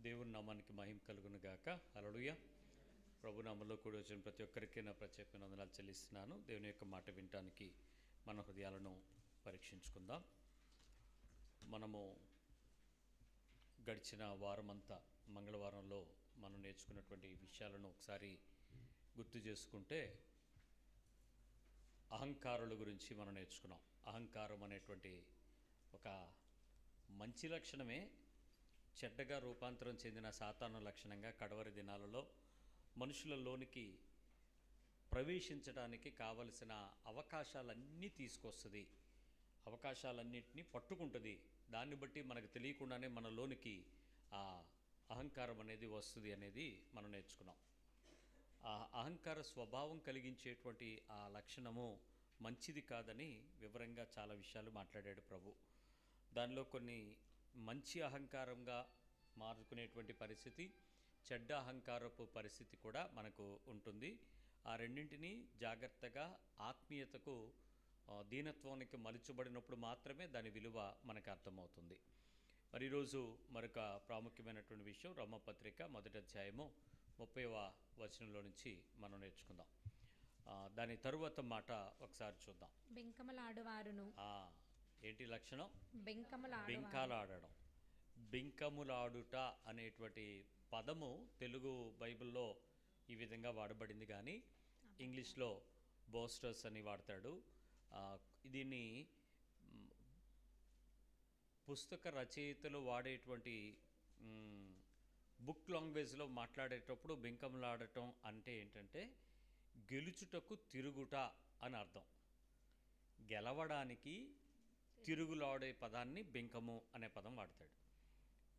దేవుని నామానికి మహిమ కలుగును గాక. హల్లెలూయా. ప్రభు నామంలో కూడి వచ్చిన ప్రతి ఒక్కరికి నా ప్రత్యేకమైన వందనాలు చెల్లిస్తున్నాను. దేవుని యొక్క మాట వినటానికి మన హృదయాలను పరీక్షించుకుందాం. మనము గడిచిన వారమంతా మంగళవారంలో మనం నేర్చుకున్నటువంటి విషయాలను ఒకసారి గుర్తు చేసుకుంటే అహంకారుల గురించి మనం నేర్చుకున్నాం. అహంకారం అనేటువంటి ఒక మంచి లక్షణమే చెడ్డగా రూపాంతరం చెందిన సాతాను లక్షణంగా కడవరి దినాలలో మనుషులలోనికి ప్రవేశించడానికి కావలసిన అవకాశాలన్నీ తీసుకొస్తుంది, అవకాశాలన్నింటినీ పట్టుకుంటుంది. దాన్ని బట్టి మనకు తెలియకుండానే మనలోనికి ఆ అహంకారం అనేది వస్తుంది అనేది మనం నేర్చుకున్నాం. ఆ అహంకార స్వభావం కలిగించేటువంటి ఆ లక్షణము మంచిది కాదని వివరంగా చాలా విషయాలు మాట్లాడాడు ప్రభు. దానిలో కొన్ని మంచి అహంకారంగా మారుకునేటువంటి పరిస్థితి, చెడ్డ అహంకారపు పరిస్థితి కూడా మనకు ఉంటుంది. ఆ రెండింటినీ జాగ్రత్తగా ఆత్మీయతకు దీనత్వానికి మలుచబడినప్పుడు మాత్రమే దాని విలువ మనకు అర్థమవుతుంది. మరి ఈరోజు మరొక ప్రాముఖ్యమైనటువంటి విషయం రోమాపత్రిక 1వ అధ్యాయము 30వ వచనంలో నుంచి మనం నేర్చుకుందాం. దాని తరువాత మాట ఒకసారి చూద్దాం. బెంకములాడువారును ఏంటి లక్షణం? బెంకాలాడడం. బింకములాడుట అనేటువంటి పదము తెలుగు బైబిల్లో ఈ విధంగా వాడబడింది, కానీ ఇంగ్లీష్లో బోస్టర్స్ అని వాడతాడు. దీన్ని పుస్తక రచయితలు వాడేటువంటి బుక్ లాంగ్వేజ్లో మాట్లాడేటప్పుడు బింకములాడటం అంటే ఏంటంటే గెలుచుటకు తిరుగుట అని అర్థం. గెలవడానికి తిరుగులాడే పదాన్ని బింకము అనే పదం వాడతాడు.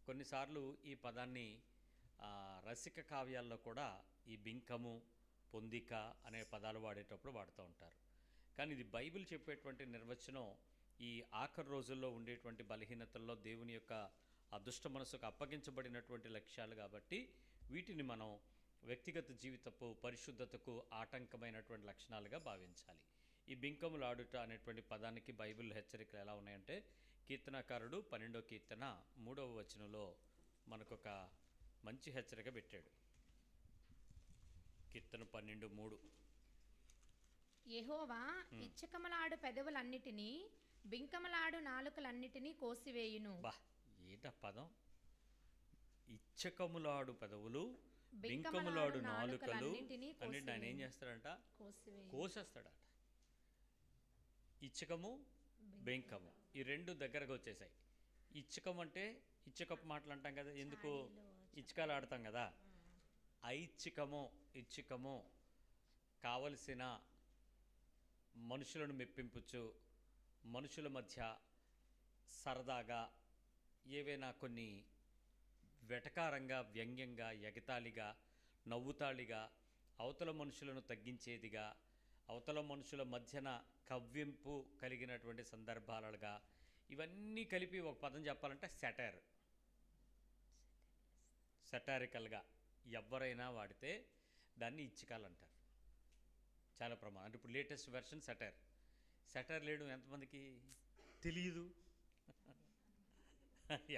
కొన్నిసార్లు ఈ పదాన్ని రసిక కావ్యాల్లో కూడా ఈ బింకము, పొందిక అనే పదాలు వాడేటప్పుడు వాడుతూ ఉంటారు. కానీ ఇది బైబిల్ చెప్పేటువంటి నిర్వచనం ఈ ఆఖరి రోజుల్లో ఉండేటువంటి బలహీనతల్లో దేవుని యొక్క అదృష్ట మనసుకు అప్పగించబడినటువంటి లక్ష్యాలు కాబట్టి వీటిని మనం వ్యక్తిగత జీవితపు పరిశుద్ధతకు ఆటంకమైనటువంటి లక్షణాలుగా భావించాలి. ఈ బింకములాడుట అనేటువంటి పదానికి బైబిల్ హెచ్చరికలు ఎలా ఉన్నాయంటే కీర్తనాకారుడు 12వ కీర్తన 3వ వచనంలో మనకొక మంచి హెచ్చరిక పెట్టాడు. కీర్తన 12:3 యెహోవా ఇచ్చకములాడు పెదవులన్నిటినీ బింకములాడు నాలుకలన్నిటినీ కోసివేయును. ఏంట పదం? ఇచ్చకములాడు పెదవులు, బింకములాడు నాలుకలు అన్నిటిని ఆయన ఏం చేస్తాడంట? కోసేస్తాడట. ఇచ్చకము, బెంకము ఈ రెండు దగ్గరకు వచ్చేసాయి. ఇచ్చకం అంటే ఇచ్చకపు మాటలు అంటాం కదా, ఎందుకు ఇచ్చకాలు ఆడతాం కదా. ఇచ్చకము కావలసిన మనుషులను మెప్పింపుచ్చు, మనుషుల మధ్య సరదాగా ఏవైనా కొన్ని వెటకారంగా, వ్యంగ్యంగా, ఎగతాళిగా, నవ్వుతాళిగా, అవతల మనుషులను తగ్గించేదిగా, అవతల మనుషుల మధ్యన కవ్వింపు కలిగినటువంటి సందర్భాలుగా, ఇవన్నీ కలిపి ఒక పదం చెప్పాలంటే సెటారికల్గా ఎవరైనా వాడితే దాన్ని ఇచ్చకాలంటారు. చాలా ప్రమాదం. అంటే ఇప్పుడు లేటెస్ట్ వెర్షన్ సెటైర్ లేడు ఎంతమందికి తెలియదు.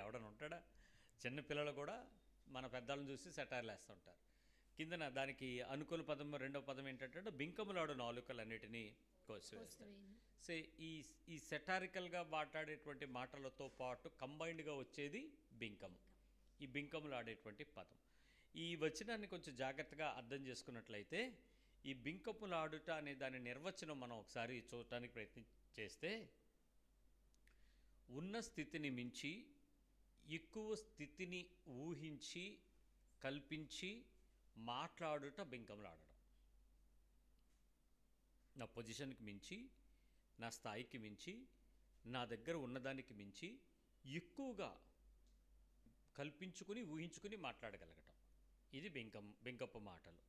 ఎవడని ఉంటాడా? చిన్నపిల్లలు కూడా మన పెద్దలను చూసి సెటైర్లు వేస్తూ ఉంటారు. కిందన దానికి అనుకూల పదం రెండవ పదం ఏంటంటే బింకములాడు నాలుకలన్నిటినీ కోసివేస్తాడు. సో ఈ సెటారికల్గా మాట్లాడేటువంటి మాటలతో పాటు కంబైన్డ్గా వచ్చేది బింకము, ఈ బింకములాడేటువంటి పదం. ఈ వచనాన్ని కొంచెం జాగ్రత్తగా అర్థం చేసుకున్నట్లయితే ఈ బింకములాడుట అనే దాని నిర్వచనం మనం ఒకసారి చూడటానికి ప్రయత్నం చేస్తే, ఉన్న స్థితిని మించి ఎక్కువ స్థితిని ఊహించి కల్పించి మాట్లాడుట బింకములాడడం. నా పొజిషన్కి మించి, నా స్థాయికి మించి, నా దగ్గర ఉన్నదానికి మించి ఎక్కువగా కల్పించుకుని ఊహించుకుని మాట్లాడగలగటం, ఇది బింకపు మాటలు.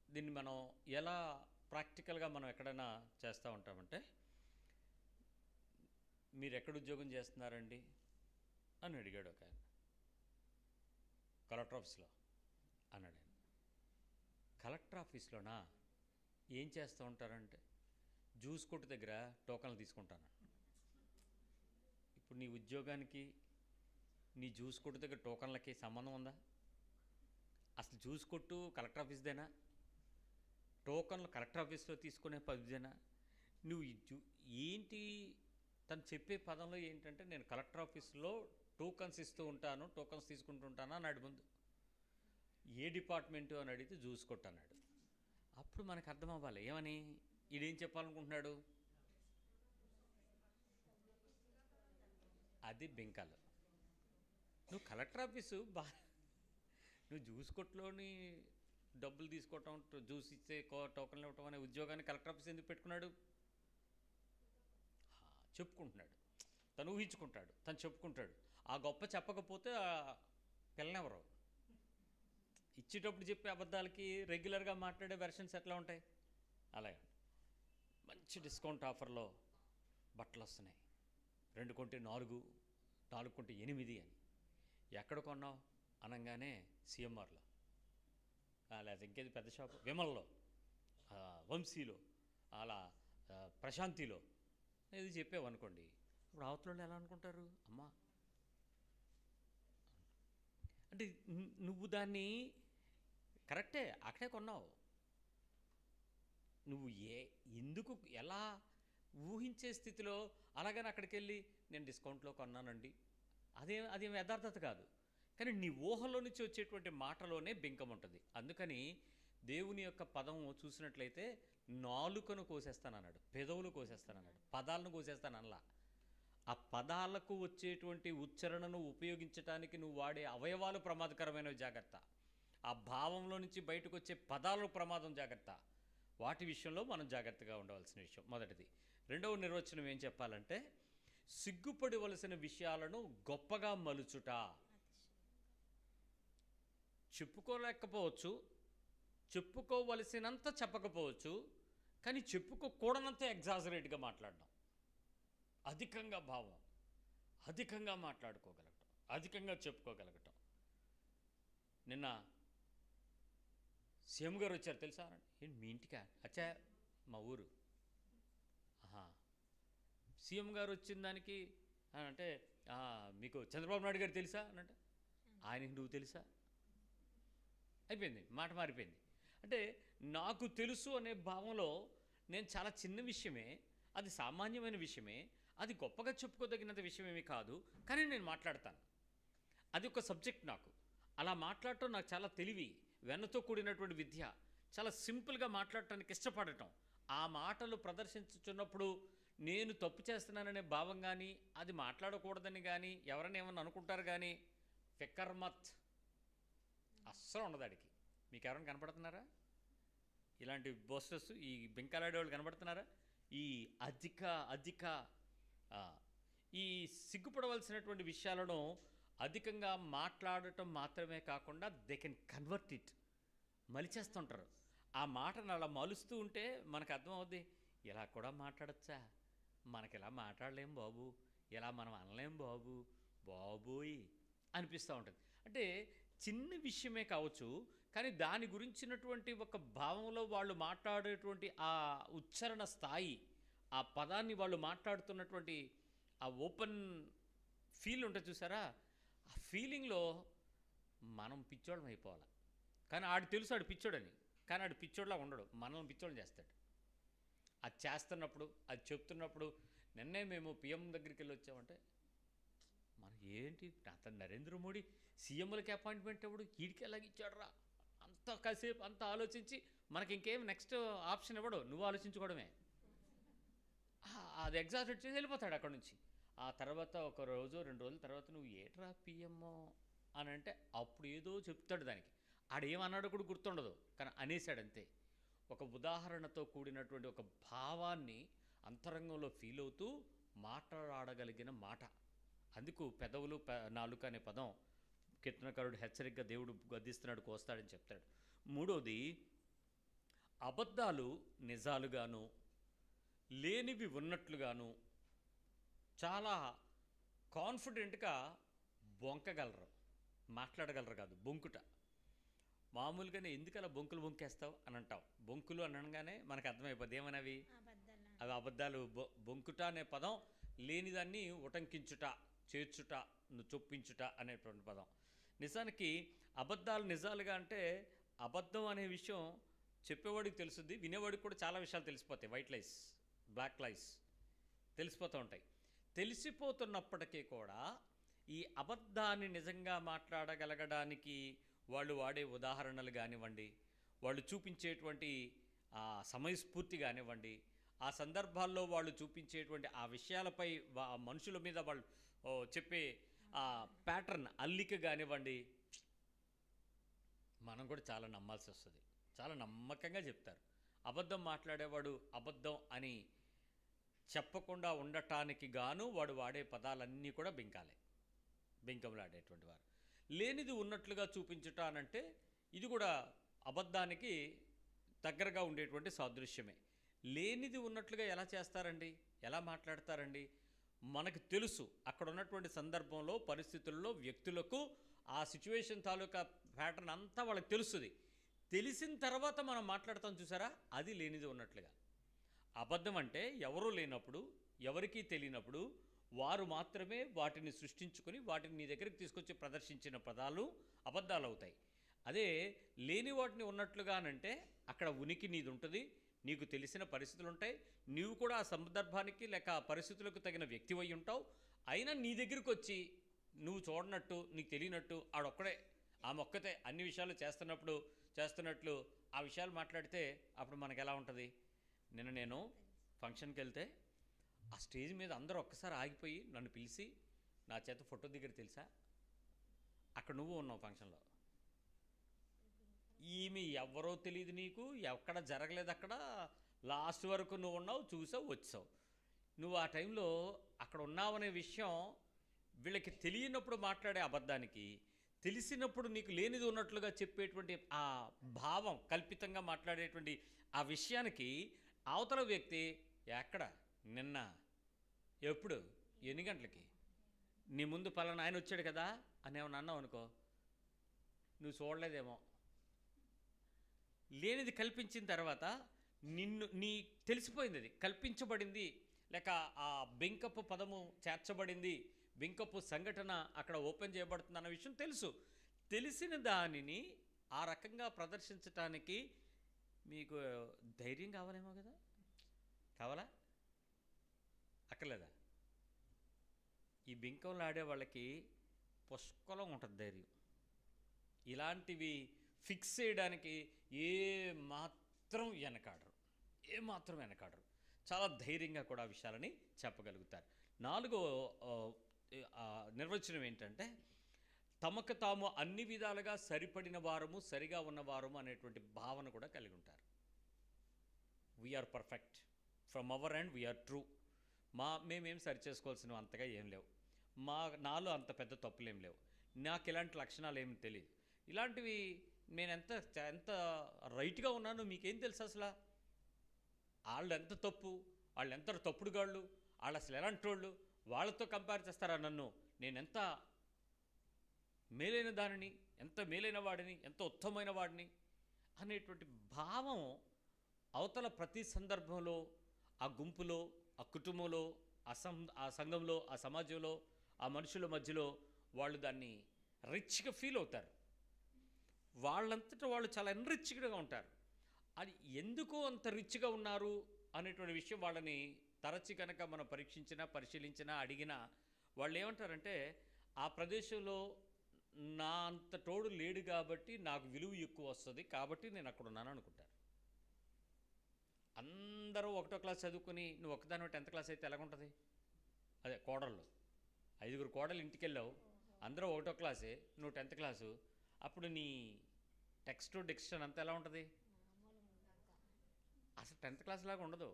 దీన్ని మనం ఎలా ప్రాక్టికల్గా మనం ఎక్కడైనా చేస్తూ ఉంటామంటే, మీరు ఎక్కడ ఉద్యోగం చేస్తున్నారండి అని అడిగాడు ఒక ఆయన. కలెక్టర్ ఆఫీస్లో అన్నాడు ఆయన. కలెక్టర్ ఆఫీస్లోనా? ఏం చేస్తూ ఉంటారంటే జ్యూస్ కొట్టు దగ్గర టోకన్లు తీసుకుంటాను. ఇప్పుడు నీ ఉద్యోగానికి నీ జ్యూస్ కొట్టు దగ్గర టోకన్లకి సంబంధం ఉందా? అసలు జ్యూస్ కొట్టు కలెక్టర్ ఆఫీస్దేనా? టోకన్లు కలెక్టర్ ఆఫీస్లో తీసుకునే పద్ధతిదేనా? నువ్వు ఏంటి తను చెప్పే పదంలో ఏంటంటే, నేను కలెక్టర్ ఆఫీస్లో టోకన్స్ ఇస్తూ ఉంటాను, టోకన్స్ తీసుకుంటూ ఉంటాను అన్నాడు ముందు. ఏ డిపార్ట్మెంటు అని అడిగితే జ్యూస్ కొట్టు అన్నాడు. అప్పుడు మనకు అర్థం అవ్వాలి ఏమని, ఈడేం చెప్పాలనుకుంటున్నాడు. అది బెంకాలు. నువ్వు కలెక్టర్ ఆఫీసు నువ్వు జ్యూస్ కొట్టులోని డబ్బులు తీసుకోవటం, జ్యూస్ ఇచ్చే టోకన్లు ఇవ్వటం అనే ఉద్యోగాన్ని కలెక్టర్ ఆఫీస్ ఎందుకు పెట్టుకున్నాడు? చెప్పుకుంటున్నాడు, తను ఊహించుకుంటాడు, తను చెప్పుకుంటాడు. ఆ గొప్ప చెప్పకపోతే పిల్లనెవరు ఇచ్చేటప్పుడు చెప్పే అబద్ధాలకి రెగ్యులర్గా మాట్లాడే వెర్షన్స్ ఎట్లా ఉంటాయి? అలాగే మంచి డిస్కౌంట్ ఆఫర్లో బట్టలు వస్తున్నాయి, 2 కొంటే 4, 4 కొంటే 8 అని. ఎక్కడ కొన్నావు అనగానే సిఎంఆర్లో, లేదా ఇంకేది పెద్ద షాపు విమల్లో, వంశీలో, అలా ప్రశాంతిలో ఇది చెప్పావు అనుకోండి. ఇప్పుడు అవతల ఎలా అనుకుంటారు, అమ్మా అంటే నువ్వు దాన్ని కరెక్టే అక్కడే కొన్నావు. నువ్వు ఎందుకు ఎలా ఊహించే స్థితిలో అలాగని అక్కడికి వెళ్ళి నేను డిస్కౌంట్లో కొన్నానండి, అదేం యథార్థత కాదు. కానీ నీ ఊహలో నుంచి వచ్చేటువంటి మాటలోనే బింకం ఉంటుంది. అందుకని దేవుని యొక్క పదం చూసినట్లయితే నాలుకను కోసేస్తానన్నాడు, పెదవులు కోసేస్తానన్నాడు, పదాలను కోసేస్తానల్లా. ఆ పదాలకు వచ్చేటువంటి ఉచ్చారణను ఉపయోగించడానికి నువ్వు వాడే అవయవాలు ప్రమాదకరమైనవి, జాగ్రత్త. ఆ భావంలో నుంచి బయటకు వచ్చే పదాలు ప్రమాదం, జాగ్రత్త. వాటి విషయంలో మనం జాగ్రత్తగా ఉండవలసిన విషయం మొదటిది. రెండవ నిర్వచనం ఏం చెప్పాలంటే, సిగ్గుపడవలసిన విషయాలను గొప్పగా మలుచుట. చెప్పుకోలేకపోవచ్చు, చెప్పుకోవలసినంత చెప్పకపోవచ్చు, కానీ చెప్పుకోకూడనంత ఎగ్జాజరేట్గా మాట్లాడడం, అధికంగా భావం, అధికంగా మాట్లాడుకోగలగటం, అధికంగా చెప్పుకోగలగటం. నిన్న సీఎం గారు వచ్చారు తెలుసా? ఏంటి మీ ఇంటికా? అచ్చా మా ఊరు. సీఎం గారు వచ్చిన దానికి అంటే మీకు చంద్రబాబు నాయుడు గారు తెలుసా అని అంటే, ఆయనకి నువ్వు తెలుసా? అయిపోయింది, మాట మారిపోయింది. అంటే నాకు తెలుసు అనే భావంలో నేను చాలా చిన్న విషయమే, అది సామాన్యమైన విషయమే, అది గొప్పగా చెప్పుకోదగినంత విషయమేమి కాదు, కానీ నేను మాట్లాడతాను. అది ఒక సబ్జెక్ట్ నాకు. అలా మాట్లాడటం నాకు చాలా తెలివి, వెన్నతో కూడినటువంటి విద్య. చాలా సింపుల్గా మాట్లాడటానికి ఇష్టపడటం. ఆ మాటలు ప్రదర్శించుచున్నప్పుడు నేను తప్పు చేస్తున్నాననే భావం కానీ, అది మాట్లాడకూడదని కానీ, ఎవరైనా ఏమన్నా అనుకుంటారు కానీ, ఫికర్మత్ అస్సలు ఉండదు అడిగి. మీకు ఎవరైనా కనపడుతున్నారా ఇలాంటి బోస్టర్స్? ఈ బెంకాలాడే వాళ్ళు కనబడుతున్నారా? ఈ అధిక ఈ సిగ్గుపడవలసినటువంటి విషయాలను అధికంగా మాట్లాడటం మాత్రమే కాకుండా దే కెన్ కన్వర్ట్ ఇట్, మలిచేస్తుంటారు. ఆ మాటను అలా మలుస్తూ ఉంటే మనకు అర్థమవుద్ది, ఇలా కూడా మాట్లాడచ్చా, మనకి ఇలా మాట్లాడలేం బాబు, ఇలా మనం అనలేం బాబు, బాబోయ్ అనిపిస్తూ ఉంటుంది. అంటే చిన్న విషయమే కావచ్చు, కానీ దాని గురించినటువంటి ఒక భావంలో వాళ్ళు మాట్లాడేటువంటి ఆ ఉచ్చారణ స్థాయి, ఆ పదాన్ని వాళ్ళు మాట్లాడుతున్నటువంటి ఆ ఓపెన్ ఫీల్ ఉంటుంది చూసారా, ఆ ఫీలింగ్లో మనం పిచ్చోళ్ళం అయిపోవాలి. కానీ ఆడు తెలుసు ఆడు పిచ్చోడని, కానీ ఆడు పిచ్చోడ్లా ఉండడు, మనల్ని పిచ్చోళ్ళని చేస్తాడు. అది చేస్తున్నప్పుడు, అది చెప్తున్నప్పుడు. నిన్నే మేము పిఎం దగ్గరికి వెళ్ళి వచ్చామంటే, మనం ఏంటి అతను నరేంద్ర మోడీ సీఎంలకి అపాయింట్మెంట్ ఇవ్వడు, వీడికి ఎలాగ ఇచ్చాడు రా, అంత కాసేపు అంత ఆలోచించి మనకి ఇంకేం నెక్స్ట్ ఆప్షన్ ఇవ్వడు, నువ్వు ఆలోచించుకోవడమే. అది ఎగ్జాస్ట్ చేసి వెళ్ళిపోతాడు అక్కడ నుంచి. ఆ తర్వాత ఒక రోజు 2 రోజుల తర్వాత నువ్వు ఏట్రా పిఎంఓ అని అంటే అప్పుడు ఏదో చెప్తాడు. దానికి ఆడేమన్నాడో కూడా గుర్తుండదు, కానీ అనేసాడంతే. ఒక ఉదాహరణతో కూడినటువంటి ఒక భావాన్ని అంతరంగంలో ఫీల్ అవుతూ మాట్లాడగలిగిన మాట. అందుకు పెదవులు నాలుక అనే పదం కీర్తనకారుడు హెచ్చరికగా దేవుడు గద్దిస్తున్నాడు, కోస్తాడని చెప్తాడు. మూడోది, అబద్ధాలు నిజాలుగాను, లేనివి ఉన్నట్లుగాను చాలా కాన్ఫిడెంట్గా బొంకగలరు, మాట్లాడగలరు కాదు, బొంకుట. మామూలుగానే ఎందుకు అలా బొంకులు బొంకేస్తావు అని అంటాం. బొంకులు అనగానే మనకు అర్థమైపోద్ది ఏమనవి, అవి అబద్ధాలు. బొంకుట అనే పదం లేనిదాన్ని ఉటంకించుట, చేర్చుట, చొప్పించుట అనేటువంటి పదం. నిజానికి అబద్ధాలు నిజాలుగా అంటే అబద్ధం అనే విషయం చెప్పేవాడికి తెలుస్తుంది, వినేవాడికి కూడా చాలా విషయాలు తెలిసిపోతాయి. వైట్ లైస్, బ్లాక్ లైస్ తెలిసిపోతూ ఉంటాయి. తెలిసిపోతున్నప్పటికీ కూడా ఈ అబద్ధాన్ని నిజంగా మాట్లాడగలగడానికి వాళ్ళు వాడే ఉదాహరణలు కానివ్వండి, వాళ్ళు చూపించేటువంటి సమయస్ఫూర్తి కానివ్వండి, ఆ సందర్భాల్లో వాళ్ళు చూపించేటువంటి ఆ విషయాలపై మనుషుల మీద వాళ్ళు చెప్పే ప్యాటర్న్ అల్లిక కానివ్వండి, మనం కూడా చాలా నమ్మాల్సి వస్తుంది. చాలా నమ్మకంగా చెప్తారు. అబద్ధం మాట్లాడేవాడు అబద్ధం అని చెప్పకుండా ఉండటానికి గాను వాడు వాడే పదాలన్నీ కూడా బింకంలాడేటువంటి వారు. లేనిది ఉన్నట్లుగా చూపించుట అనంటే ఇది కూడా అబద్ధానికి దగ్గరగా ఉండేటువంటి సాదృశ్యమే. లేనిది ఉన్నట్లుగా ఎలా చేస్తారండి, ఎలా మాట్లాడతారండి? మనకు తెలుసు అక్కడ ఉన్నటువంటి సందర్భంలో, పరిస్థితుల్లో, వ్యక్తులకు ఆ సిచ్యువేషన్ తాలూకా ప్యాటర్న్ అంతా వాళ్ళకి తెలుస్తుంది. తెలిసిన తర్వాత మనం మాట్లాడతాం చూసారా, అది లేనిది ఉన్నట్లుగా. అబద్ధం అంటే ఎవరూ లేనప్పుడు, ఎవరికీ తెలియనప్పుడు వారు మాత్రమే వాటిని సృష్టించుకొని వాటిని నీ దగ్గరికి తీసుకొచ్చి ప్రదర్శించిన పదాలు అబద్ధాలు అవుతాయి. అదే లేని వాటిని ఉన్నట్లుగానంటే అక్కడ ఉనికి నీది ఉంటుంది, నీకు తెలిసిన పరిస్థితులు ఉంటాయి, నీవు కూడా ఆ సందర్భానికి లేక ఆ పరిస్థితులకు తగిన వ్యక్తి అయి ఉంటావు. అయినా నీ దగ్గరికి వచ్చి నువ్వు చూడనట్టు, నీకు తెలియనట్టు, ఆడొక్కడే ఆ మొక్కతే అన్ని విషయాలు చేస్తున్నట్లు ఆ విషయాలు మాట్లాడితే అప్పుడు మనకు ఎలా ఉంటుంది? నిన్న నేను ఫంక్షన్కి వెళ్తే ఆ స్టేజ్ మీద అందరూ ఒక్కసారి ఆగిపోయి నన్ను పిలిచి నా చేత ఫోటో దిగారు తెలుసా. అక్కడ నువ్వు ఉన్నావు ఫంక్షన్లో. ఈమె ఎవరో తెలియదు నీకు, ఎక్కడ జరగలేదు, అక్కడ లాస్ట్ వరకు నువ్వు ఉన్నావు, చూసావు, వచ్చావు. నువ్వు ఆ టైంలో అక్కడ ఉన్నావనే విషయం వీళ్ళకి తెలియనప్పుడు మాట్లాడే అబద్ధానికి, తెలిసినప్పుడు నీకు లేనిది ఉన్నట్లుగా చెప్పేటువంటి ఆ భావం, కల్పితంగా మాట్లాడేటువంటి ఆ విషయానికి అవతల వ్యక్తి ఎక్కడ, నిన్న, ఎప్పుడు, ఎన్ని గంటలకి, నీ ముందు పలానా ఆయన వచ్చాడు కదా అని ఏమన్నా అన్నావు అనుకో, నువ్వు చూడలేదేమో. లేనిది కల్పించిన తర్వాత నీ తెలిసిపోయింది, అది కల్పించబడింది, లేక ఆ బెంకపు పదము చేర్చబడింది, బెంకపు సంఘటన అక్కడ ఓపెన్ చేయబడుతుంది అన్న విషయం తెలుసు. తెలిసిన దానిని ఆ రకంగా ప్రదర్శించటానికి మీకు ధైర్యం కావాలేమో కదా, కావాలా అక్కర్లేదా? ఈ బింకంలో ఆడే వాళ్ళకి పుష్కలం ఉంటుంది ధైర్యం. ఇలాంటివి ఫిక్స్ చేయడానికి ఏమాత్రం వెనకాడరు. చాలా ధైర్యంగా కూడా ఆ విషయాలని చెప్పగలుగుతారు. నాలుగో నిర్వచనం ఏంటంటే తమకు తాము అన్ని విధాలుగా సరిపడిన వారము, సరిగా ఉన్నవారము అనేటువంటి భావన కూడా కలిగి ఉంటారు. We are perfect from our and we are true. మేమేం సరి చేసుకోవాల్సినవి అంతగా ఏం లేవు, నాలో అంత పెద్ద తప్పులేం లేవు, నాకు ఇలాంటి లక్షణాలు ఏమి తెలియదు, ఇలాంటివి నేను ఎంత రైట్గా ఉన్నానో మీకేం తెలుసు అసలు, వాళ్ళు ఎంత తప్పు, వాళ్ళు ఎంత తప్పుడుగాళ్ళు, వాళ్ళు అసలు ఎలాంటి వాళ్ళు, వాళ్ళతో కంపేర్ చేస్తారా నన్ను, నేనెంత మేలైన దానిని, ఎంత మేలైన వాడిని, ఎంత ఉత్తమమైన వాడిని అనేటువంటి భావం అవతల ప్రతి సందర్భంలో, ఆ గుంపులో, ఆ కుటుంబంలో, ఆ సంఘంలో, ఆ సమాజంలో, ఆ మనుషుల మధ్యలో వాళ్ళు దాన్ని రిచ్గా ఫీల్ అవుతారు. వాళ్ళంతటా వాళ్ళు చాలా ఎన్రిచ్డ్గా ఉంటారు. అది ఎందుకు అంత రిచ్గా ఉన్నారు అనేటువంటి విషయం వాళ్ళని తరచి కనుక మనం పరీక్షించినా, పరిశీలించినా, అడిగినా వాళ్ళు ఏమంటారంటే ఆ ప్రదేశంలో నా అంత తోడు లేడు కాబట్టి నాకు విలువ ఎక్కువ వస్తుంది కాబట్టి నేను అక్కడ ఉన్నాను అనుకుంటారు. అందరూ 1వ క్లాస్ చదువుకుని నువ్వు ఒక్కదాని 10th క్లాస్ అయితే ఎలాగుంటుంది? అదే కోడళ్ళు 5 కోడలు ఇంటికి వెళ్ళావు, అందరూ 1వ క్లాసే, నువ్వు 10th క్లాసు, అప్పుడు నీ టెక్స్ట్ డిక్షన్ అంతా ఎలా ఉంటుంది? అసలు 10th క్లాస్ లాగా ఉండదు.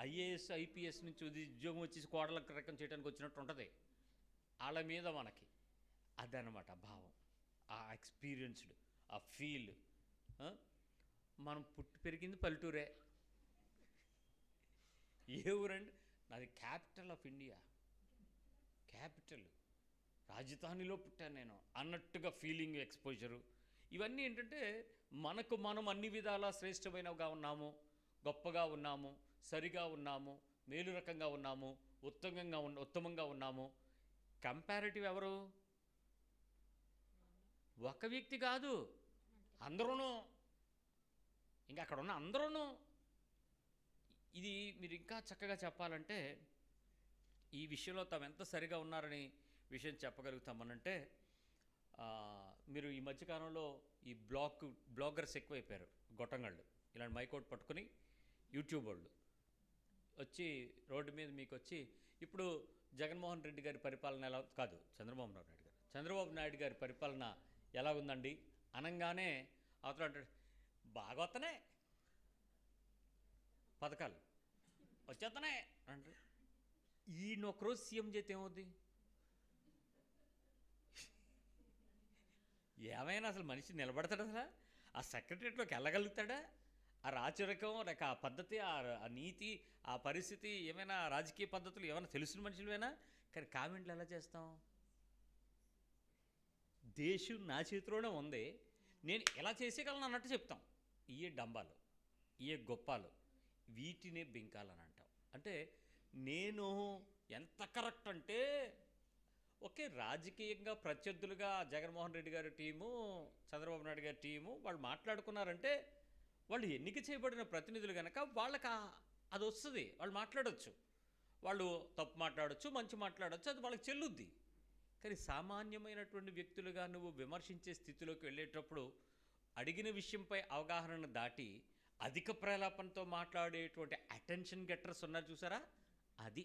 ఐఏఎస్ ఐపీఎస్ నుంచి ఉద్యోగం వచ్చేసి కోడలకు రకం చేయడానికి వచ్చినట్టు ఉంటుంది వాళ్ళ మీద మనకి. అదనమాట భావం, ఆ ఎక్స్పీరియన్స్డ్, ఆ ఫీల్. మనం పుట్టి పెరిగింది పల్లెటూరే. ఏ ఊరండి? నాది క్యాపిటల్ ఆఫ్ ఇండియా, క్యాపిటల్, రాజధానిలో పుట్టాను నేను అన్నట్టుగా ఫీలింగ్, ఎక్స్పోజరు, ఇవన్నీ ఏంటంటే మనకు మనం అన్ని విధాలా శ్రేష్టమైనవిగా ఉన్నాము, గొప్పగా ఉన్నాము, సరిగా ఉన్నాము, మేలు రకంగా ఉన్నాము, ఉత్తమంగా ఉన్నాము, కంపారిటివ్ ఎవరు? ఒక వ్యక్తి కాదు, అందరూను. ఇంకా అక్కడ ఉన్న అందరూను. ఇది మీరు ఇంకా చక్కగా చెప్పాలంటే ఈ విషయంలో తాము ఎంత సరిగా ఉన్నారని విషయం చెప్పగలుగుతామనంటే, మీరు ఈ మధ్యకాలంలో ఈ బ్లాగర్స్ ఎక్కువైపోయారు. గొట్టంగాళ్ళు ఇలాంటి మైకోట్ పట్టుకుని యూట్యూబ్ వాళ్ళు వచ్చి రోడ్డు మీద మీకు వచ్చి, ఇప్పుడు జగన్మోహన్ రెడ్డి గారి పరిపాలన ఎలా కాదు చంద్రబాబు నాయుడు గారి పరిపాలన ఎలా ఉందండి అనంగానే అవతల అంటాడు, బాగా వస్తున్నాయి పథకాలు, వచ్చేస్తున్నాయి అంటే ఈయన ఒకరోజు సీఎం చేస్తే ఏమవుద్ది? ఏమైనా అసలు మనిషి నిలబడతాడా? అసలు ఆ సెక్రటరియట్లోకి వెళ్ళగలుగుతాడా? ఆ రాచరికం లేక ఆ పద్ధతి, ఆ నీతి, ఆ పరిస్థితి, ఏమైనా రాజకీయ పద్ధతులు ఏమైనా తెలిసిన మనుషులవేనా? కానీ కామెంట్లు ఎలా చేస్తాం? దేశం నా చేతిలోనే ఉంది, నేను ఎలా చేసేయగలను అన్నట్టు చెప్తాం. ఇయే డంబాలు, ఇయే గొప్పాలు, వీటినే బింకాలని అంటాం. అంటే నేను ఎంత కరెక్ట్ అంటే, ఓకే, రాజకీయంగా ప్రత్యర్థులుగా జగన్మోహన్ రెడ్డి గారి టీము, చంద్రబాబు నాయుడు గారి టీము వాళ్ళు మాట్లాడుకున్నారంటే, వాళ్ళు ఎన్నిక చేయబడిన ప్రతినిధులు కనుక వాళ్ళకి అది వస్తుంది, వాళ్ళు మాట్లాడవచ్చు. వాళ్ళు తప్పు మాట్లాడచ్చు, మంచి మాట్లాడచ్చు, అది వాళ్ళకి చెల్లుద్ది. కానీ సామాన్యమైనటువంటి వ్యక్తులుగా నువ్వు విమర్శించే స్థితిలోకి వెళ్ళేటప్పుడు అడిగిన విషయంపై అవగాహనను దాటి అధిక ప్రలాపంతో మాట్లాడేటువంటి అటెన్షన్ గెట్టర్స్ ఉన్నారు చూసారా, అది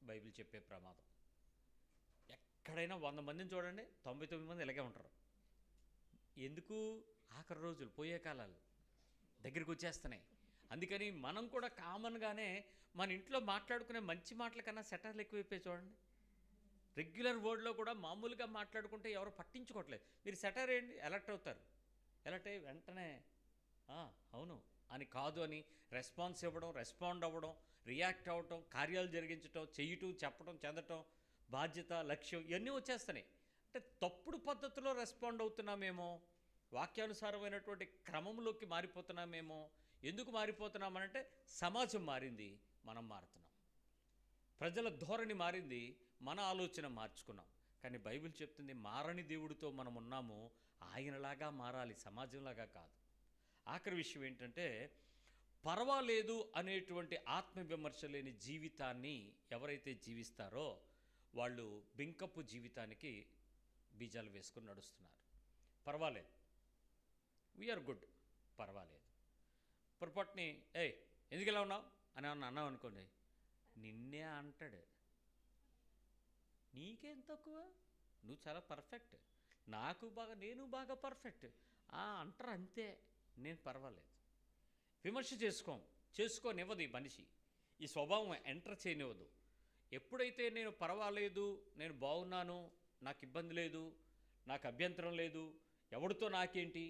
బైబిల్ చెప్పే ప్రమాదం. ఎక్కడైనా 100 మందిని చూడండి, 99 మంది ఇలాగే ఉంటారు. ఎందుకు? ఆఖరి రోజులు, పోయే కాలాలు దగ్గరికి వచ్చేస్తున్నాయి. అందుకని మనం కూడా కామన్గానే మన ఇంట్లో మాట్లాడుకునే మంచి మాటల కన్నా సెటర్లు ఎక్కువైపోయి చూడండి. రెగ్యులర్ వర్డ్లో కూడా మామూలుగా మాట్లాడుకుంటే ఎవరు పట్టించుకోవట్లేదు. మీరు సెటర్ ఏంటి, ఎలర్ట్ అవుతారు. ఎలర్ట్ అయ్యి వెంటనే అవును అని కాదు అని రెస్పాన్స్ ఇవ్వడం, రెస్పాండ్ అవ్వడం, రియాక్ట్ అవ్వటం, కార్యాలు జరిగించటం, చెయ్యటం, చెప్పడం, చెందటం, బాధ్యత, లక్ష్యం, ఇవన్నీ వచ్చేస్తున్నాయి. అంటే తప్పుడు పద్ధతిలో రెస్పాండ్ అవుతున్నామేమో, వాక్యానుసారమైనటువంటి క్రమంలోకి మారిపోతున్నామేమో. ఎందుకు మారిపోతున్నామనంటే సమాజం మారింది, మనం మారుతున్నాం. ప్రజల ధోరణి మారింది, మన ఆలోచన మార్చుకున్నాం. కానీ బైబిల్ చెప్తుంది మారని దేవుడితో మనం ఉన్నాము, ఆయనలాగా మారాలి, సమాజంలాగా కాదు. ఆఖరి విషయం ఏంటంటే, పర్వాలేదు అనేటువంటి ఆత్మవిమర్శ లేని జీవితాన్ని ఎవరైతే జీవిస్తారో వాళ్ళు బింకపు జీవితానికి బీజాలు వేసుకుని నడుస్తున్నారు. పర్వాలేదు, వీఆర్ గుడ్, పర్వాలేదు. పొరపాటుని ఎందుకు ఇలా ఉన్నావు అని అన్నావు అనుకోండి, నిన్నే అంటాడు. నీకేం తక్కువ, నువ్వు చాలా పర్ఫెక్ట్, నేను బాగా పర్ఫెక్ట్ అంటారు అంతే. నేను పర్వాలేదు. విమర్శ చేసుకోనివ్వదు ఈ మనిషి, ఈ స్వభావం ఎంటర్ చేయనివ్వదు. ఎప్పుడైతే నేను పర్వాలేదు, నేను బాగున్నాను, నాకు ఇబ్బంది లేదు, నాకు అభ్యంతరం లేదు, ఎవరితో నాకేంటి,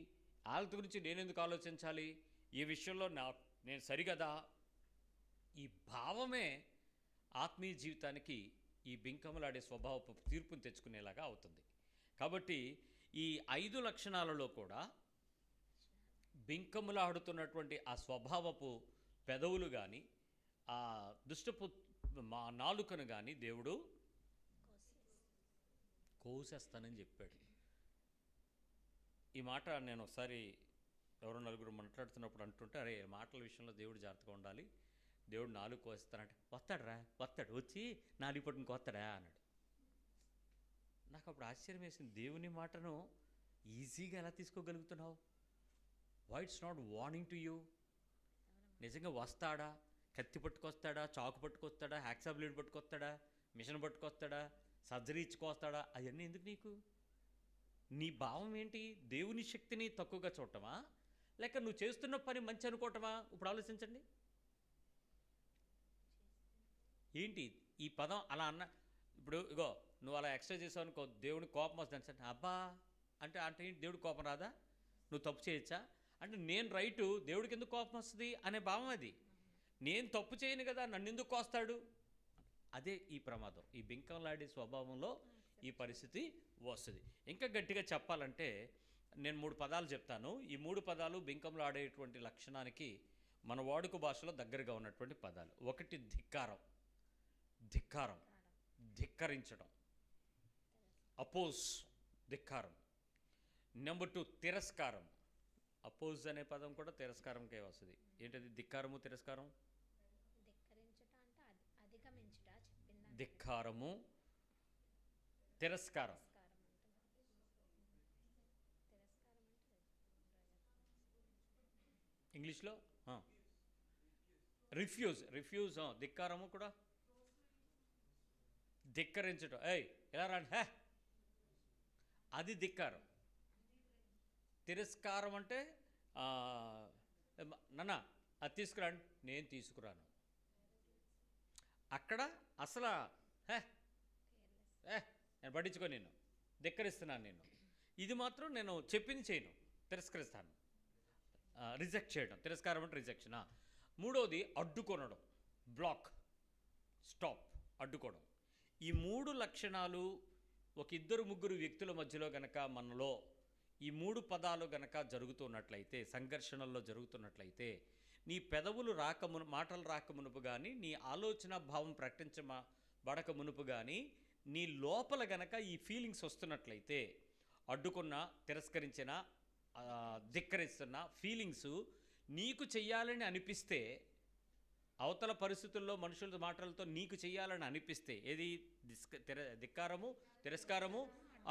వాళ్ళ గురించి నేనెందుకు ఆలోచించాలి, ఈ విషయంలో నేను సరిగదా, ఈ భావమే ఆత్మీయ జీవితానికి ఈ బింకములాడే స్వభావపు తీర్పును తెచ్చుకునేలాగా అవుతుంది. కాబట్టి ఈ 5 లక్షణాలలో కూడా బింకములాడుతున్నటువంటి ఆ స్వభావపు పెదవులు కానీ, ఆ దుష్టపు నాలుకను కానీ దేవుడు కోసేస్తానని చెప్పాడు. ఈ మాట నేను ఒకసారి ఎవరో నలుగురు మాట్లాడుతున్నప్పుడు అంటుంటే, అరే మాటల విషయంలో దేవుడు జాగ్రత్తగా ఉండాలి, దేవుడు నాలుగు కోస్తానంటే, వస్తాడు వచ్చి నాలుగు పట్టుని కోస్తాడా అన్నాడు. నాకు అప్పుడు ఆశ్చర్యం వేసింది, దేవుని మాటను ఈజీగా ఎలా తీసుకోగలుగుతున్నావు? Why it's not warning to you? నిజంగా వస్తాడా? కత్తి పట్టుకొస్తాడా, చాకు పట్టుకొస్తాడా, హ్యాక్సా బ్లేడ్ పట్టుకొస్తాడా, మిషన్ పట్టుకొస్తాడా, సర్జరీ ఇచ్చుకొస్తాడా? అవన్నీ ఎందుకు నీకు? నీ భావం ఏంటి? దేవుని శక్తిని తక్కువగా చూడటమా, లేక నువ్వు చేస్తున్న పని మంచి అనుకోవటమా? ఇప్పుడు ఆలోచించండి. ఏంటి ఈ పదం అలా అన్న? ఇప్పుడు ఇగో నువ్వు అలా ఎక్స్ట్రా చేసావు అనుకో, దేవుని కోపం వస్తుంది అంటే, అబ్బా అంటే ఏంటి, దేవుడి కోపం రాదా? నువ్వు తప్పు చేయొచ్చా అంటే, నేను రైటు, దేవుడికి ఎందుకు కోపం వస్తుంది అనే భావం అది. నేను తప్పు చేయను కదా, నన్ను ఎందుకు కోస్తాడు? అదే ఈ ప్రమాదం. ఈ బింకంలాడే స్వభావంలో ఈ పరిస్థితి వస్తుంది. ఇంకా గట్టిగా చెప్పాలంటే నేను 3 పదాలు చెప్తాను. ఈ 3 పదాలు బింకంలో ఆడేటువంటి లక్షణానికి మన వాడుక భాషలో దగ్గరగా ఉన్నటువంటి పదాలు. ఒకటి ధిక్కారం, ధిక్కరించడం. అపోజ్, ధిక్కారం. నెంబర్ 2 తిరస్కారం. అపోజ్ అనే పదం కూడా తిరస్కారంకే వస్తుంది. ఏంటది ధిక్కారము తిరస్కారం? ధిక్కారము తిరస్కారం. ఇంగ్లీష్లో రిఫ్యూజ్. ధిక్కారము కూడా ధిక్కరించడం. ఎలా రండి అది ధిక్కారం. తిరస్కారం అంటే నాన్న అది తీసుకురాండి, నేను తీసుకురాను. అక్కడ అసలు నేను పట్టించుకో, నేను ధిక్కరిస్తున్నాను, నేను ఇది మాత్రం నేను చెప్పింది చేయను, తిరస్కరిస్తాను. రిజెక్ట్ చేయడం, తిరస్కారం అంటే రిజెక్షన్. మూడవది అడ్డుకొనడం, బ్లాక్, స్టాప్, అడ్డుకోవడం. ఈ 3 లక్షణాలు ఒక 2-3 వ్యక్తుల మధ్యలో గనక మనలో ఈ 3 పదాలు గనక జరుగుతున్నట్లయితే, సంఘర్షణల్లో జరుగుతున్నట్లయితే, నీ పెదవులు మాటలు రాకమునుపు కానీ, నీ ఆలోచన భావం ప్రకటించబడక మునుపు కానీ, నీ లోపల గనక ఈ ఫీలింగ్స్ వస్తున్నట్లయితే, అడ్డుకున్న, తిరస్కరించిన, ధిక్కరిస్తున్న ఫీలింగ్స్ నీకు చెయ్యాలని అనిపిస్తే, అవతల పరిస్థితుల్లో మనుషుల మాటలతో నీకు చెయ్యాలని అనిపిస్తే, ఏది ధిక్కారము, తిరస్కారము,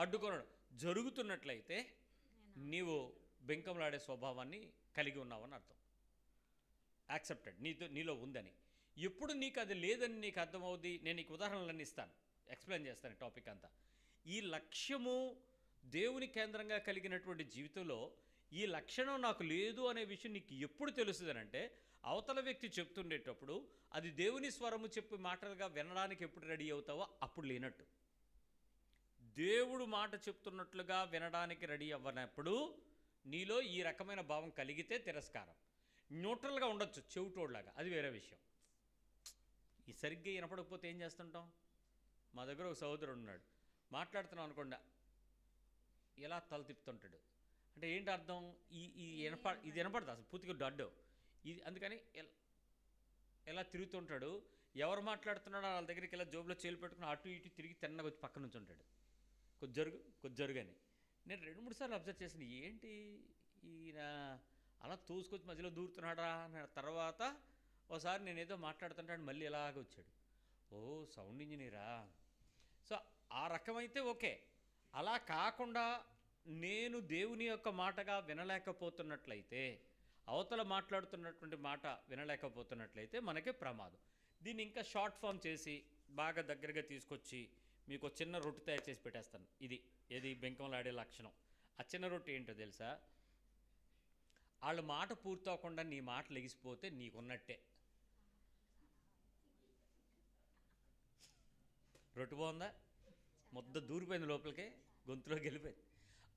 అడ్డుకోవడం జరుగుతున్నట్లయితే నీవు బెంకంలాడే స్వభావాన్ని కలిగి ఉన్నావని అర్థం. యాక్సెప్టెడ్, నీలో ఉందని. ఎప్పుడు నీకు అది లేదని నీకు అర్థమవుద్ది? నేను నీకు ఉదాహరణలన్నీ ఇస్తాను, ఎక్స్ప్లెయిన్ చేస్తాను టాపిక్ అంతా. ఈ లక్ష్యము దేవుని కేంద్రంగా కలిగినటువంటి జీవితంలో ఈ లక్షణం నాకు లేదు అనే విషయం నీకు ఎప్పుడు తెలుస్తుందనంటే, అవతల వ్యక్తి చెప్తుండేటప్పుడు అది దేవుని స్వరము చెప్పి మాటలుగా వినడానికి ఎప్పుడు రెడీ అవుతావో అప్పుడు లేనట్టు. దేవుడు మాట చెప్తున్నట్లుగా వినడానికి రెడీ అవ్వనప్పుడు నీలో ఈ రకమైన భావం కలిగితే తిరస్కారం. న్యూట్రల్గా ఉండొచ్చు చెవిటోడ్లాగా, అది వేరే విషయం. ఈ సరిగ్గా వినపడకపోతే ఏం చేస్తుంటాం? మా దగ్గర ఒక సహోదరుడు ఉన్నాడు, మాట్లాడుతున్నాం అనుకోండి ఎలా తల తిప్పుతుంటాడు. అంటే ఏంటి అర్థం? ఇది వినపడదు అసలు, పూర్తిగా డడ్డు ఇది. అందుకని ఎలా తిరుగుతుంటాడు, ఎవరు మాట్లాడుతున్నాడో వాళ్ళ దగ్గరికి ఇలా జోబులో చేలు పెట్టుకుని అటు ఇటు తిరిగి తిన్నగా వచ్చి పక్కన నుంచి ఉంటాడు. కొద్ది జరుగని నేను 2-3 సార్లు అబ్జర్వ్ చేసిన, ఏంటి ఈయన అలా తోసుకొచ్చి మధ్యలో దూరుతున్నాడా అన్న తర్వాత ఒకసారి నేను ఏదో మాట్లాడుతుంటాడు, మళ్ళీ ఎలాగ వచ్చాడు. ఓ సౌండ్ ఇంజనీరా. సో ఆ రకమైతే ఓకే. అలా కాకుండా నేను దేవుని యొక్క మాటగా వినలేకపోతున్నట్లయితే, అవతల మాట్లాడుతున్నటువంటి మాట వినలేకపోతున్నట్లయితే మనకే ప్రమాదం. దీన్ని ఇంకా షార్ట్ ఫామ్ చేసి బాగా దగ్గరగా తీసుకొచ్చి మీకు చిన్న రొట్టె తయారు చేసి పెట్టేస్తాను. ఏది బెంకంలాడే లక్షణం. ఆ చిన్న రొట్టె ఏంటో తెలుసా? వాళ్ళ మాట పూర్తవకుండా నీ మాట లెగిసిపోతే నీకున్నట్టే. రొట్టె బాగుందా? ముద్ద దూరిపోయింది లోపలికి, గొంతులోకి వెళ్ళిపోయింది.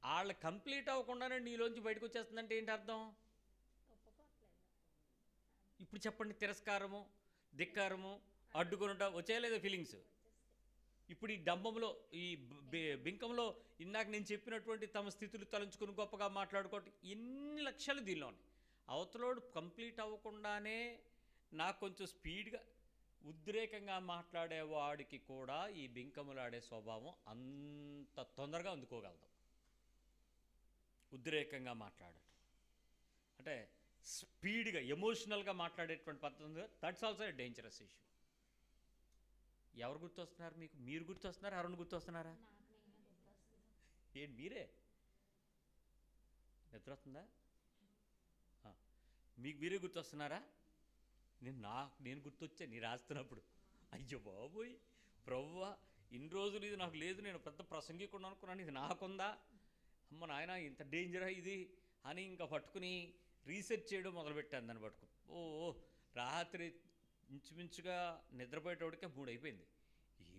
వాళ్ళు కంప్లీట్ అవ్వకుండానే నీలోంచి బయటకు వచ్చేస్తుందంటే ఏంటి అర్థం? ఇప్పుడు చెప్పండి, తిరస్కారము, ధిక్కారము, అడ్డుకొనుట వచ్చేయలేదో ఫీలింగ్స్? ఇప్పుడు ఈ డంబంలో, ఈ బింకంలో ఇందాక నేను చెప్పినటువంటి తమ స్థితులు తలంచుకుని గొప్పగా మాట్లాడుకోవటం, ఎన్ని లక్షలు దీనిలో ఉన్నాయి. అవతలోడు కంప్లీట్ అవ్వకుండానే నాకు కొంచెం స్పీడ్గా ఉద్రేకంగా మాట్లాడేవాడికి కూడా ఈ బింకములాడే స్వభావం అంత తొందరగా అందుకోగలదు. ఉద్రేకంగా మాట్లాడటం అంటే స్పీడ్గా ఎమోషనల్గా మాట్లాడేటువంటి పద్ధతి, that's also a dangerous issue. ఎవరు గుర్తొస్తున్నారు మీకు? మీరు గుర్తొస్తున్నారా? అరుణ్ గుర్తొస్తున్నారా? ఏంటి మీరే? నిద్ర వస్తుందా? మీకు మీరే గుర్తొస్తున్నారా? నేను గుర్తొచ్చా నీ రాస్తున్నప్పుడు. అయ్యో బాబోయ్ ప్రభువా, ఇన్ని రోజులు ఇది నాకు లేదు, నేను పెద్ద ప్రసంగికుండా అనుకున్నాను, ఇది నాకుందా? అమ్మ నాయన ఇంత డేంజరా ఇది అని ఇంకా పట్టుకుని రీసెర్చ్ చేయడం మొదలుపెట్టాను. దాన్ని పట్టుకుని రాత్రి ఇంచుమించుగా నిద్రపోయేటోడికే 3 అయిపోయింది.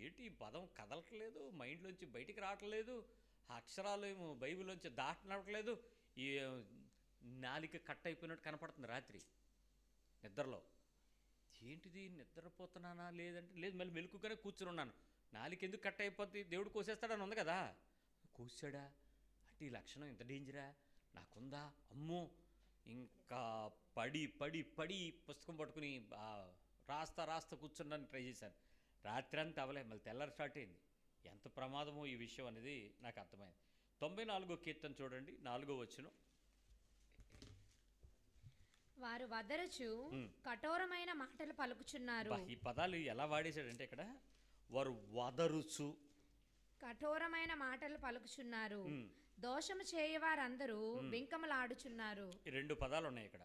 ఏంటి ఈ పదం కదలట్లేదు, మైండ్లోంచి బయటికి రావట్లేదు, ఆ అక్షరాలు ఏమో బైబిల్లోంచి దాటనట్లేదు, ఈ నాలిక కట్ అయిపోయినట్టు కనపడుతుంది రాత్రి నిద్రలో. ఏంటిది, నిద్రపోతున్నానా లేదంటే లేదు, మళ్ళీ మెలుకుగానే కూర్చుని ఉన్నాను. నాలిక ఎందుకు కట్ అయిపోద్ది? దేవుడు కోసేస్తాడని ఉంది కదా, కోసాడా అంటే ఈ లక్షణం ఇంత డేంజరా నాకుందా? అమ్మో, ఇంకా పడి పడి పడి పుస్తకం పట్టుకుని రాస్తా కూర్చున్నాను ట్రై చేశాను. రాత్రి అంతా అవలే, మళ్ళీ తెల్లారి స్టార్ట్ అయింది. ఎంత ప్రమాదమో ఈ విషయం అనేది నాకు అర్థమైంది. 94 కీర్తన చూడండి, 4వ వచనం. వారు వదరుచు కఠోరమైన మాటలు పలుకుచున్నారు. ఈ పదాలు ఎలా వాడేశాడంటే ఇక్కడ, వారు వదరుచు కఠోరమైన మాటలు పలుకుచున్నారు, దోషము చేయవారందరూ బింకములాడుచున్నారు. ఈ 2 పదాలు ఉన్నాయి ఇక్కడ.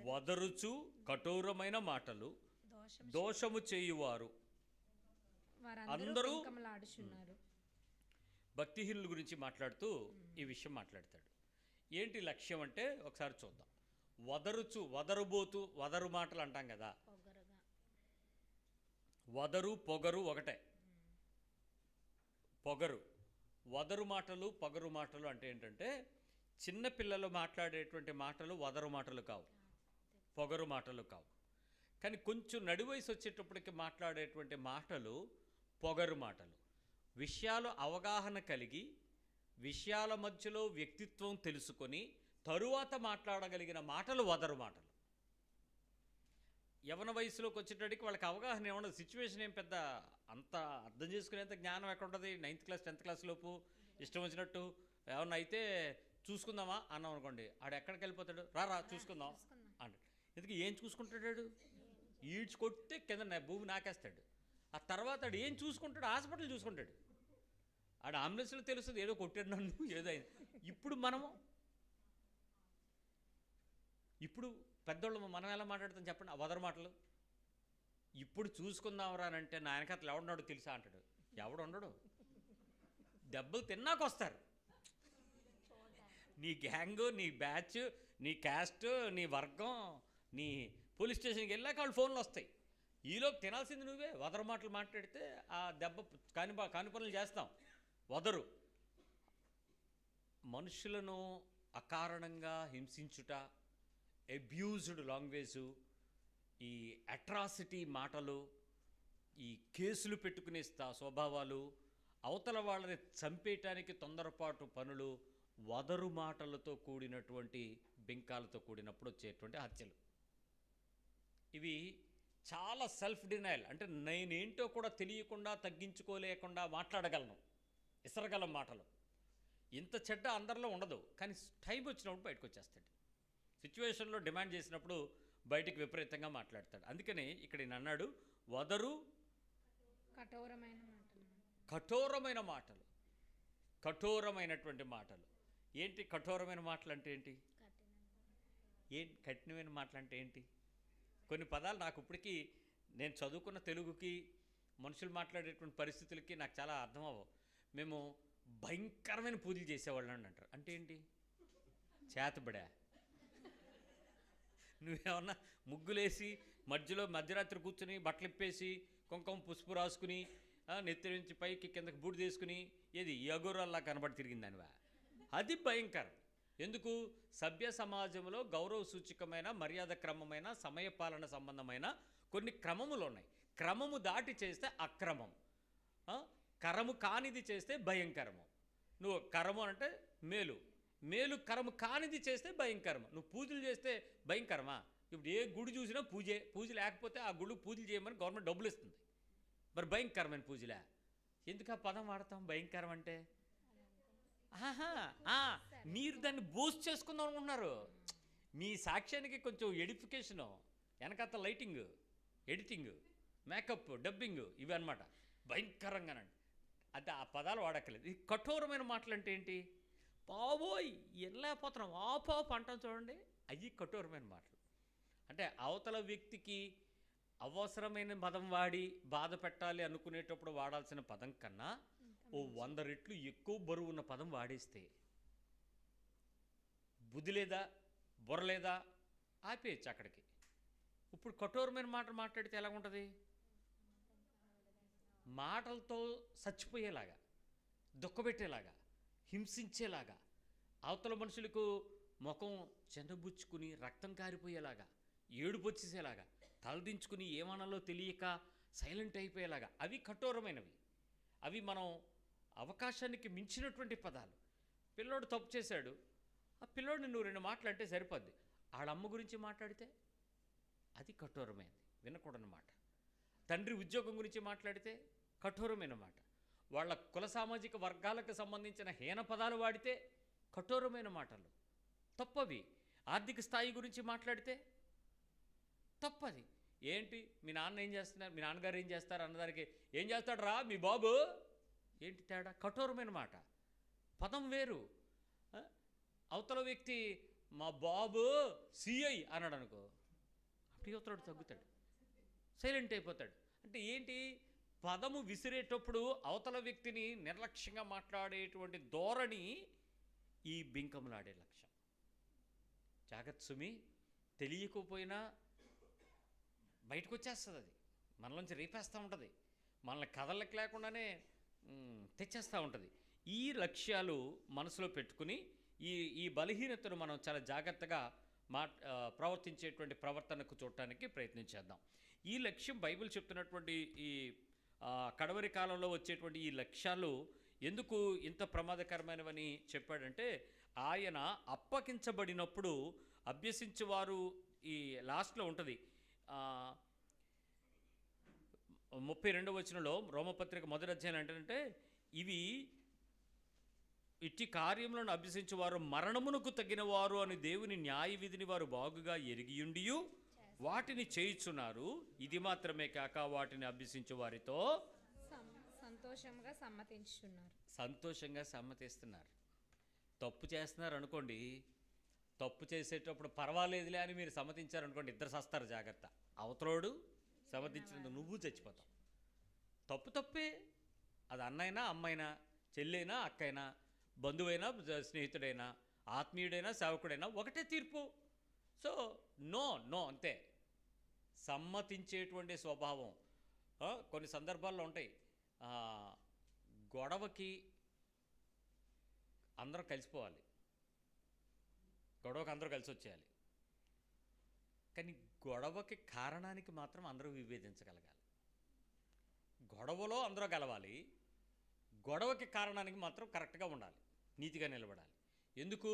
వదరుచు కఠోరమైన మాటలు, దోషము చేయువారు అందరూ బింకములాడుచున్నారు. భక్తిహీనుల గురించి మాట్లాడుతూ ఈ విషయం మాట్లాడతాడు. ఏంటి లక్ష్యం అంటే ఒకసారి చూద్దాం. వదరుచు, వదరుబోతు, వదరు మాటలు అంటాం కదా. వదరు పొగరు ఒకటే. పొగరు, వదరు మాటలు, పొగరు మాటలు అంటే ఏంటంటే చిన్నపిల్లలు మాట్లాడేటువంటి మాటలు వదరు మాటలు కావు, పొగరు మాటలు కావు. కానీ కొంచెం నడివయసు వచ్చేటప్పటికి మాట్లాడేటువంటి మాటలు పొగరు మాటలు. విషయాలు అవగాహన కలిగి, విషయాల మధ్యలో వ్యక్తిత్వం తెలుసుకొని తరువాత మాట్లాడగలిగిన మాటలు వదరు మాటలు. యవన వయసులోకి వచ్చేటప్పటికి వాళ్ళకి అవగాహన ఏమన్నా, సిచ్యువేషన్ ఏం పెద్ద అంత అర్థం చేసుకునేంత జ్ఞానం ఎక్కడ ఉంటుంది. 9th క్లాస్ 10th క్లాస్ లోపు ఇష్టం వచ్చినట్టు ఏమన్నా అయితే చూసుకుందామా అన్నాం అనుకోండి, ఆడు ఎక్కడికి వెళ్ళిపోతాడు, రా చూసుకుందాం అంటే. ఎందుకు ఏం చూసుకుంటాడు? ఈడ్చి కొడితే కింద భూమి నాకేస్తాడు. ఆ తర్వాత ఆడు ఏం చూసుకుంటాడు? హాస్పిటల్ చూసుకుంటాడు. ఆడు అంబులెన్స్లో తెలుస్తుంది ఏదో కొట్టాడు నన్ను, ఏదో అయింది. ఇప్పుడు పెద్దోళ్ళు మనం ఎలా మాట్లాడుతాం చెప్పండి, ఆ వదరు మాటలు. ఇప్పుడు చూసుకుందాం రానంటే నా వెనకతలు ఎవడున్నాడో తెలుసా అంటాడు. ఎవడు ఉండడు, దెబ్బలు తిన్నాక వస్తారు. నీ గ్యాంగు, నీ బ్యాచ్, నీ క్యాస్ట్, నీ వర్గం, నీ పోలీస్ స్టేషన్కి వెళ్ళాక వాళ్ళు ఫోన్లు వస్తాయి. ఈలోపు తినాల్సింది నువ్వే. వదరు మాటలు మాట్లాడితే ఆ దెబ్బ కాని పనులు చేస్తాం. వదరు మనుషులను అకారణంగా హింసించుట, అబ్యూజ్డ్ లాంగ్వేజు, ఈ అట్రాసిటీ మాటలు, ఈ కేసులు పెట్టుకునే స్వభావాలు, అవతల వాళ్ళని చంపేయటానికి తొందరపాటు పనులు, వదరు మాటలతో కూడినటువంటి బింకాలతో కూడినప్పుడు వచ్చేటువంటి హత్యలు. ఇవి చాలా సెల్ఫ్ డినయల్, అంటే నేనేంటో కూడా తెలియకుండా, తగ్గించుకోలేకుండా మాట్లాడగలను, ఇసరగలం మాటలు. ఇంత చెడ్డ అందరిలో ఉండదు, కానీ టైం వచ్చినప్పుడు బయటకు వచ్చేస్తాడు. సిచ్యువేషన్లో డిమాండ్ చేసినప్పుడు బయటికి విపరీతంగా మాట్లాడతాడు. అందుకని ఇక్కడ ఈయన అన్నాడు, వదరు కఠోరమైన మాటలు, కఠోరమైనటువంటి మాటలు. ఏంటి కఠోరమైన మాటలు అంటే ఏంటి? కఠినమైన మాటలు అంటే ఏంటి? కొన్ని పదాలు నాకు ఇప్పటికీ, నేను చదువుకున్న తెలుగుకి మనుషులు మాట్లాడేటువంటి పరిస్థితులకి నాకు చాలా అర్థం అవ్వవు. మేము భయంకరమైన పూజలు చేసేవాళ్ళం అని అంటారు. అంటే ఏంటి? చేతబడా? నువ్వేమన్నా ముగ్గులేసి మధ్యరాత్రి కూర్చుని బట్టలు ఇప్పేసి కుంకుమ పసుపు రాసుకుని నెత్తి నుంచి పైకి కిందకి బూడి తీసుకుని ఏది యగోరల్లా కనబడి తిరిగిందానివా? అది భయంకరం. ఎందుకు? సభ్య సమాజంలో గౌరవ సూచకమైన, మర్యాద క్రమమైన, సమయపాలన సంబంధమైన కొన్ని క్రమములు ఉన్నాయి. క్రమము దాటి చేస్తే అక్రమం, కరము కానిది చేస్తే భయంకరము. నువ్వు కరము అంటే మేలు కరము కానిది చేస్తే భయంకరం. నువ్వు పూజలు చేస్తే భయంకరమా? ఇప్పుడు ఏ గుడి చూసినా పూజ లేకపోతే ఆ గుడి పూజలు చేయమని గవర్నమెంట్ డబ్బులు ఇస్తుంది. మరి భయంకరమైన పూజలే. ఎందుకు ఆ పదం వాడతాం భయంకరం అంటే? మీరు దాన్ని బూస్ట్ చేసుకుందాం అనుకుంటున్నారు. మీ సాక్ష్యానికి కొంచెం ఎడిఫికేషను, వెనకాత లైటింగ్, ఎడిటింగ్, మేకప్, డబ్బింగ్, ఇవి అనమాట భయంకరంగానండి. అంటే ఆ పదాలు వాడక్కలేదు. ఈ కఠోరమైన మాటలు అంటే ఏంటి? బాబోయ్ వెళ్ళలేకపోతున్నాం, ఆపు అంటాం చూడండి, అవి కఠోరమైన మాటలు. అంటే అవతల వ్యక్తికి అవసరమైన పదం వాడి బాధ పెట్టాలి అనుకునేటప్పుడు వాడాల్సిన పదం కన్నా 100 రెట్లు ఎక్కువ బరువు ఉన్న పదం వాడేస్తే బుద్ధి లేదా, బుర్ర లేదా, ఆపేయచ్చు అక్కడికి. ఇప్పుడు కఠోరమైన మాట మాట్లాడితే ఎలా ఉంటుంది? మాటలతో చచ్చిపోయేలాగా, దుఃఖపెట్టేలాగా, హింసించేలాగా, అవతల మనుషులకు ముఖం చెందబుచ్చుకుని రక్తం కారిపోయేలాగా, ఏడుపు వచ్చేసేలాగా, తలదించుకుని ఏమనాలో తెలియక సైలెంట్ అయిపోయేలాగా, అవి కఠోరమైనవి. అవి మనం అవకాశానికి మించినటువంటి పదాలు. పిల్లోడు తప్పు చేశాడు, ఆ పిల్లోడిని నువ్వు 2 మాటలు అంటే సరిపోద్ది. ఆడమ్మ గురించి మాట్లాడితే అది కఠోరమైనది, వినకూడని మాట. తండ్రి ఉద్యోగం గురించి మాట్లాడితే కఠోరమైన మాట. వాళ్ళ కుల సామాజిక వర్గాలకు సంబంధించిన హీన పదాలు వాడితే కఠోరమైన మాటలు తప్పవి. ఆర్థిక స్థాయి గురించి మాట్లాడితే తప్పది. ఏంటి మీ నాన్న ఏం చేస్తున్నారు, మీ నాన్నగారు ఏం చేస్తారు అన్నదానికి ఏం చేస్తాడు రా మీ బాబు, ఏంటి తేడా? కఠోరమైన మాట, పదం వేరు. అవతల వ్యక్తి మా బాబు సిఐ అన్నాడు అనుకో, అప్పుడు అవతలడు తగ్గుతాడు, సైలెంట్ అయిపోతాడు. అంటే ఏంటి? పదము విసిరేటప్పుడు అవతల వ్యక్తిని నిర్లక్ష్యంగా మాట్లాడేటువంటి ధోరణి ఈ బింకములాడే లక్ష్యం. జాగ్రత్త సుమి, తెలియకపోయినా బయటకు వచ్చేస్తుంది, అది మనలోంచి రేపేస్తూ ఉంటుంది, మనల్ని కదలకి లేకుండానే తెచ్చేస్తూ ఉంటుంది. ఈ లక్ష్యాలు మనసులో పెట్టుకుని ఈ బలహీనతను మనం చాలా జాగ్రత్తగా ప్రవర్తించేటువంటి ప్రవర్తనకు చూడటానికి ప్రయత్నించేద్దాం. ఈ లక్ష్యం బైబిల్ చెప్తున్నటువంటి ఈ కడవరి కాలంలో వచ్చేటువంటి ఈ లక్ష్యాలు ఎందుకు ఇంత ప్రమాదకరమైనవని చెప్పాడంటే, ఆయన అప్పగించబడినప్పుడు అభ్యసించేవారు, ఈ లాస్ట్లో ఉంటుంది 32వ వచనంలో రోమపత్రిక మొదటి అధ్యాయం ఏంటంటే, ఇవి ఇట్టి కార్యములను అభ్యసించేవారు మరణమునకు తగినవారు అని దేవుని న్యాయ విధిని వారు బాగుగా ఎరిగియుండియు వాటిని చేయుచున్నారు. ఇది మాత్రమే కాక వాటిని అభ్యసించే వారితో సంతోషంగా సమ్మతిస్తున్నారు. తప్పు చేస్తున్నారు అనుకోండి, తప్పు చేసేటప్పుడు పర్వాలేదులే అని మీరు సమ్మతించారనుకోండి, ఇద్దరు సస్తారు. జాగ్రత్త. అవతలోడు సమ్మతించినందుకు నువ్వు చచ్చిపోతావు. తప్పు తప్పే, అది అన్నైనా అమ్మైనా, చెల్లైనా అక్కైనా, బంధువైనా స్నేహితుడైనా, ఆత్మీయుడైనా సేవకుడైనా ఒకటే తీర్పు. సో నో అంతే. సమ్మతించేటువంటి స్వభావం కొన్ని సందర్భాల్లో ఉంటాయి. గొడవకి అందరూ కలిసిపోవాలి, గొడవకి అందరూ కలిసి వచ్చేయాలి. కానీ గొడవకి కారణానికి మాత్రం అందరూ విభేదించగలగాలి. గొడవలో అందరూ కలవాలి, గొడవకి కారణానికి మాత్రం కరెక్ట్గా ఉండాలి, నీతిగా నిలబడాలి. ఎందుకు?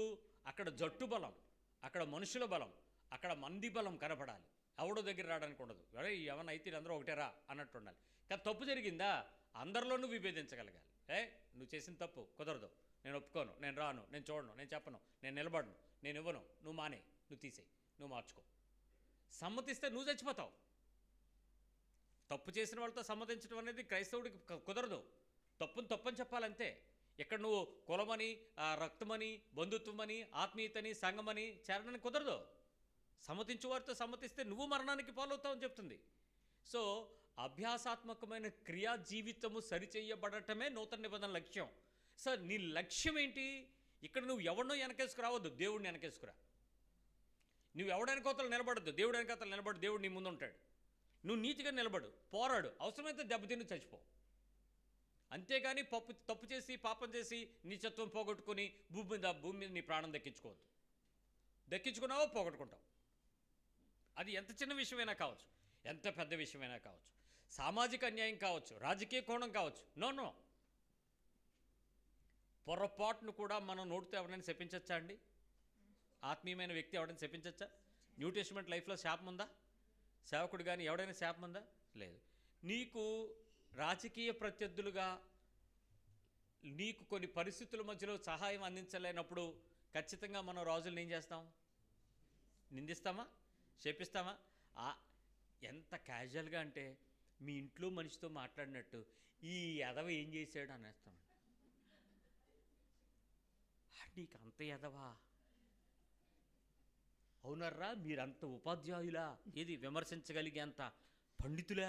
అక్కడ జట్టు బలం, అక్కడ మనుషుల బలం, అక్కడ మంది బలం కనపడాలి. ఎవడో దగ్గర రావడానికి ఉండదు. ఏమన్నా అయితే అందరూ ఒకటేరా అన్నట్టు ఉండాలి. కానీ తప్పు జరిగిందా అందరిలోనూ విభేదించగలగాలి. నువ్వు చేసిన తప్పు కుదరదు, నేను ఒప్పుకోను, నేను రాను, నేను చూడను, నేను చెప్పను, నేను నిలబడను, నేను ఇవ్వను, నువ్వు మానే, నువ్వు తీసేయి, నువ్వు మార్చుకో. సమ్మతిస్తే నువ్వు చచ్చిపోతావు. తప్పు చేసిన వాళ్ళతో సమ్మతించడం అనేది క్రైస్తవుడికి కుదరదు. తప్పని చెప్పాలంతే. ఇక్కడ నువ్వు కులమని, రక్తమని, బంధుత్వమని, ఆత్మీయతని, సంఘమని చేరడానికి కుదరదు. సమ్మతించు వారితో సమ్మతిస్తే నువ్వు మరణానికి పాలవుతావు అని చెప్తుంది. సో అభ్యాసాత్మకమైన క్రియా జీవితము సరిచేయబడటమే నూతన నిబంధన లక్ష్యం. సార్ నీ లక్ష్యం ఏంటి? ఇక్కడ నువ్వు ఎవరినో వెనకేసుకురావద్దు, దేవుడిని వెనకేసుకురా. నువ్వు ఎవడెనకోతలు నిలబడద్దు, దేవుడు వెనకాతలు నిలబడు. దేవుడు నీ ముందు ఉంటాడు. నువ్వు నీతిగా నిలబడు, పోరాడు, అవసరమైతే దెబ్బతిని చచ్చిపో. అంతేగాని తప్పు చేసి పాపం చేసి నీచత్వం పోగొట్టుకుని భూమి మీద నీ ప్రాణం దక్కించుకోవద్దు. దక్కించుకున్నావో పోగొట్టుకుంటావు. అది ఎంత చిన్న విషయమైనా కావచ్చు, ఎంత పెద్ద విషయమైనా కావచ్చు, సామాజిక అన్యాయం కావచ్చు, రాజకీయ కోణం కావచ్చు. నో పొరపాటును కూడా మనం నోటితో ఎవరైనా శపించచ్చా అండి? ఆత్మీయమైన వ్యక్తి ఎవరైనా శపించచ్చా? న్యూ టెస్టిమెంట్ లైఫ్లో శాపం ఉందా? సేవకుడు కానీ ఎవడైనా శాపం ఉందా? లేదు. నీకు రాజకీయ ప్రత్యర్థులుగా నీకు కొన్ని పరిస్థితుల మధ్యలో సహాయం అందించలేనప్పుడు ఖచ్చితంగా మనం రాజులను ఏం చేస్తాం? నిందిస్తామా? శపిస్తామా? ఎంత క్యాజువల్గా అంటే మీ ఇంట్లో మనిషితో మాట్లాడినట్టు ఈ ఎదవ ఏం చేశాడు అనేస్తాం. నీకు అంత ఎదవా? అవునర్రా, మీరంత ఉపాధ్యాయులా? ఏది విమర్శించగలిగే అంత పండితులే?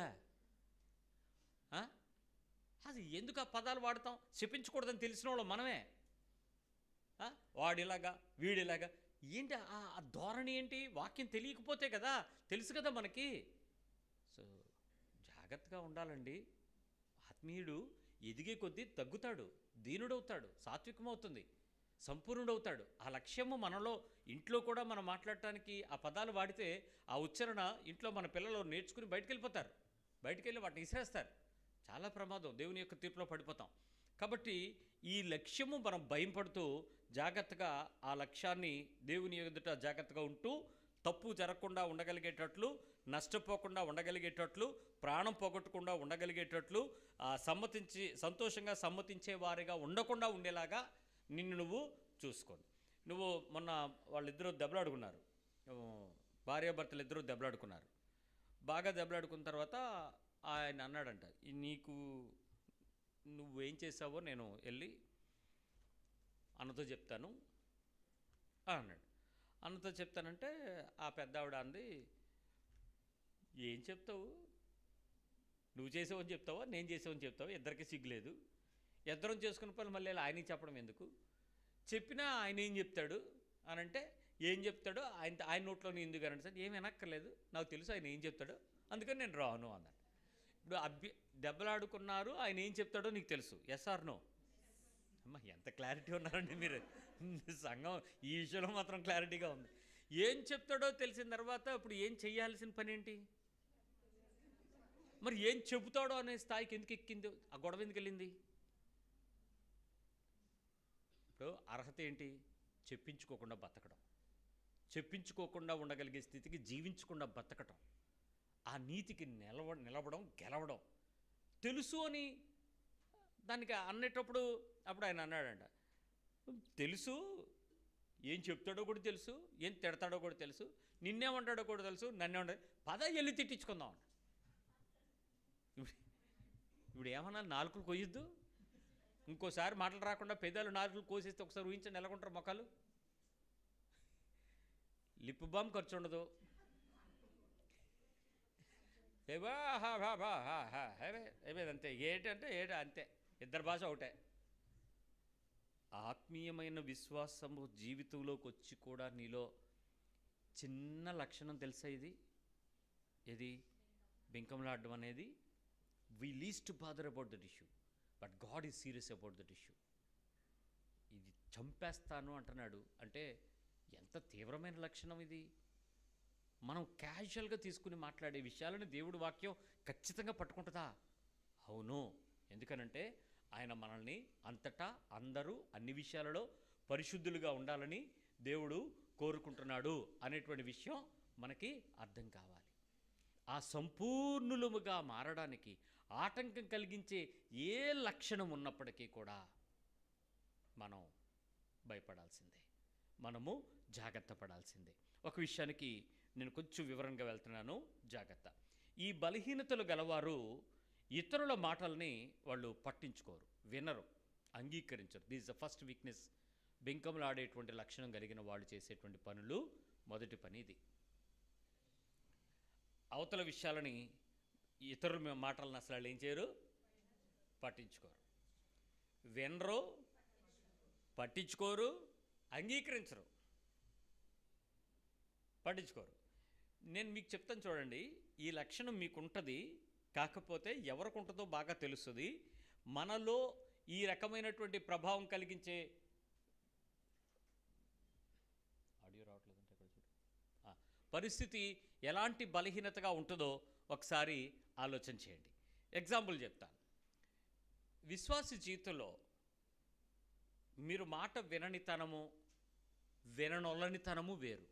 అది ఎందుకు ఆ పదాలు వాడతాం? శపించకూడదని తెలిసిన వాళ్ళు మనమే. వాడిలాగా వీడిలాగా ఏంటి ఆ ధోరణి ఏంటి? వాక్యం తెలియకపోతే కదా, తెలుసు కదా మనకి. సో జాగ్రత్తగా ఉండాలండి. ఆత్మీయుడు ఎదిగే కొద్దీ తగ్గుతాడు, దీనుడవుతాడు, సాత్వికమవుతుంది, సంపూర్ణుడవుతాడు. ఆ లక్ష్యము మనలో ఇంట్లో కూడా మనం మాట్లాడటానికి ఆ పదాలు వాడితే ఆ ఉచ్చారణ ఇంట్లో మన పిల్లలు నేర్చుకుని బయటికి వెళ్ళిపోతారు. బయటికి వెళ్ళి వాటిని ఇసిరేస్తారు. చాలా ప్రమాదం, దేవుని యొక్క తీర్పులో పడిపోతాం. కాబట్టి ఈ లక్ష్యము మనం భయం పడుతూ జాగ్రత్తగా ఆ లక్ష్యాన్ని దేవుని ఎదుట జాగ్రత్తగా ఉంటూ తప్పు జరగకుండా ఉండగలిగేటట్లు, నష్టపోకుండా ఉండగలిగేటట్లు, ప్రాణం పోగొట్టకుండా ఉండగలిగేటట్లు, సంతోషంగా సమ్మతించే వారిగా ఉండకుండా ఉండేలాగా నిన్ను నువ్వు చూసుకోండి. నువ్వు మొన్న వాళ్ళిద్దరూ దెబ్బలాడుకున్నారు, భార్యాభర్తలు ఇద్దరూ దెబ్బలాడుకున్నారు. బాగా దెబ్బలాడుకున్న తర్వాత ఆయన అన్నాడంట, నువ్వేం చేసావో నేను వెళ్ళి అన్నతో చెప్తాను అన్నాడు. అన్నతో చెప్తానంటే ఆ పెద్ద ఆవిడ అంది, ఏం చెప్తావు, నువ్వు చేసావని చెప్తావా నేను చేసావని చెప్తావా, ఇద్దరికి సిగ్గులేదు, ఇద్దరం చేసుకున్న పని మళ్ళీ ఆయనకి చెప్పడం ఎందుకు, చెప్పినా ఆయన ఏం చెప్తాడు అని అంటే, ఏం చెప్తాడో ఆయన నోట్లోనే ఎందుకు అని సార్, ఏమి వినక్కర్లేదు, నాకు తెలుసు ఆయన ఏం చెప్తాడో, అందుకని నేను రాను అన్నాడు. ఇప్పుడు దెబ్బలాడుకున్నారు, ఆయన ఏం చెప్తాడో నీకు తెలుసు, ఎస్ ఆర్ నో? అమ్మ ఎంత క్లారిటీ ఉన్నారండి మీరు, సంఘం ఈ విషయంలో మాత్రం క్లారిటీగా ఉంది. ఏం చెప్తాడో తెలిసిన తర్వాత ఇప్పుడు ఏం చెయ్యాల్సిన పని ఏంటి, మరి ఏం చెబుతాడో అనే స్థాయికి ఎందుకు ఎక్కింది, ఆ గొడవ ఎందుకు వెళ్ళింది? ఇప్పుడు అర్హత ఏంటి, చెప్పించుకోకుండా బతకడం, చెప్పించుకోకుండా ఉండగలిగే స్థితికి జీవించకుండా బతకటం, ఆ నీతికి నిలవడం గెలవడం. తెలుసు అని దానికి అన్నేటప్పుడు అప్పుడు ఆయన అన్నాడంట, తెలుసు, ఏం చెప్తాడో కూడా తెలుసు, ఏం తిడతాడో కూడా తెలుసు, నిన్నేమంటాడో కూడా తెలుసు, నన్నేమంటాడు, పద వెళ్ళి తిట్టించుకుందాం అన్న. ఇప్పుడు ఏమన్నా నాలుకలు కొయ్యొద్దు, ఇంకోసారి మాటలు రాకుండా పెదాలు నాలుకలు కోసేస్తే ఒకసారి ఊహించండి ఎలాగుంటారు మొక్కలు. లిప్ బామ్ ఖర్చు ఉండదు, అంతే, ఏంటంటే అంతే, ఇద్దరు భాష ఒకటే. ఆత్మీయమైన విశ్వాసము జీవితంలోకి వచ్చి కూడా నీలో చిన్న లక్షణం తెలుసా, ఇది బింకంలాడడం అనేది. We least bother about that issue, but God is serious about that issue. ఇది చంపేస్తాను అంటున్నాడు అంటే ఎంత తీవ్రమైన లక్షణం ఇది. మనం క్యాజువల్గా తీసుకుని మాట్లాడే విషయాలను దేవుడి వాక్యం ఖచ్చితంగా పట్టుకుంటుందా? అవును. ఎందుకనంటే ఆయన మనల్ని అంతటా అందరూ అన్ని విషయాలలో పరిశుద్ధులుగా ఉండాలని దేవుడు కోరుకుంటున్నాడు అనేటువంటి విషయం మనకి అర్థం కావాలి. ఆ సంపూర్ణులముగా మారడానికి ఆటంకం కలిగించే ఏ లక్షణం ఉన్నప్పటికీ కూడా మనం భయపడాల్సిందే, మనము జాగ్రత్త పడాల్సిందే. ఒక విషయానికి నేను కొంచెం వివరంగా వెళ్తున్నాను, జాగ్రత్త. ఈ బలహీనతలు గలవారు ఇతరుల మాటల్ని వాళ్ళు పట్టించుకోరు, వినరు, అంగీకరించరు. This the first weakness. బింకములు ఆడేటువంటి లక్షణం కలిగిన వాళ్ళు చేసేటువంటి పనులు మొదటి పని ఇది. అవతల విషయాలని, ఇతరుల మాటలను అసలు వాళ్ళు ఏం చేయరు, పట్టించుకోరు, వినరు, పట్టించుకోరు, అంగీకరించరు, పట్టించుకోరు. నేను మీకు చెప్తాను చూడండి, ఈ లక్షణం మీకు ఉంటుంది, కాకపోతే ఎవరికి ఉంటుందో బాగా తెలుస్తుంది. మనలో ఈ రకమైనటువంటి ప్రభావం కలిగించే ఆడియో రావట్లేదంటే ఇక్కడ చూడు, పరిస్థితి ఎలాంటి బలహీనతగా ఉంటుందో ఒకసారి ఆలోచన చేయండి. ఎగ్జాంపుల్ చెప్తాను. విశ్వాసి జీవితంలో మీరు మాట విననితనము, విననొల్లనితనము వేరు.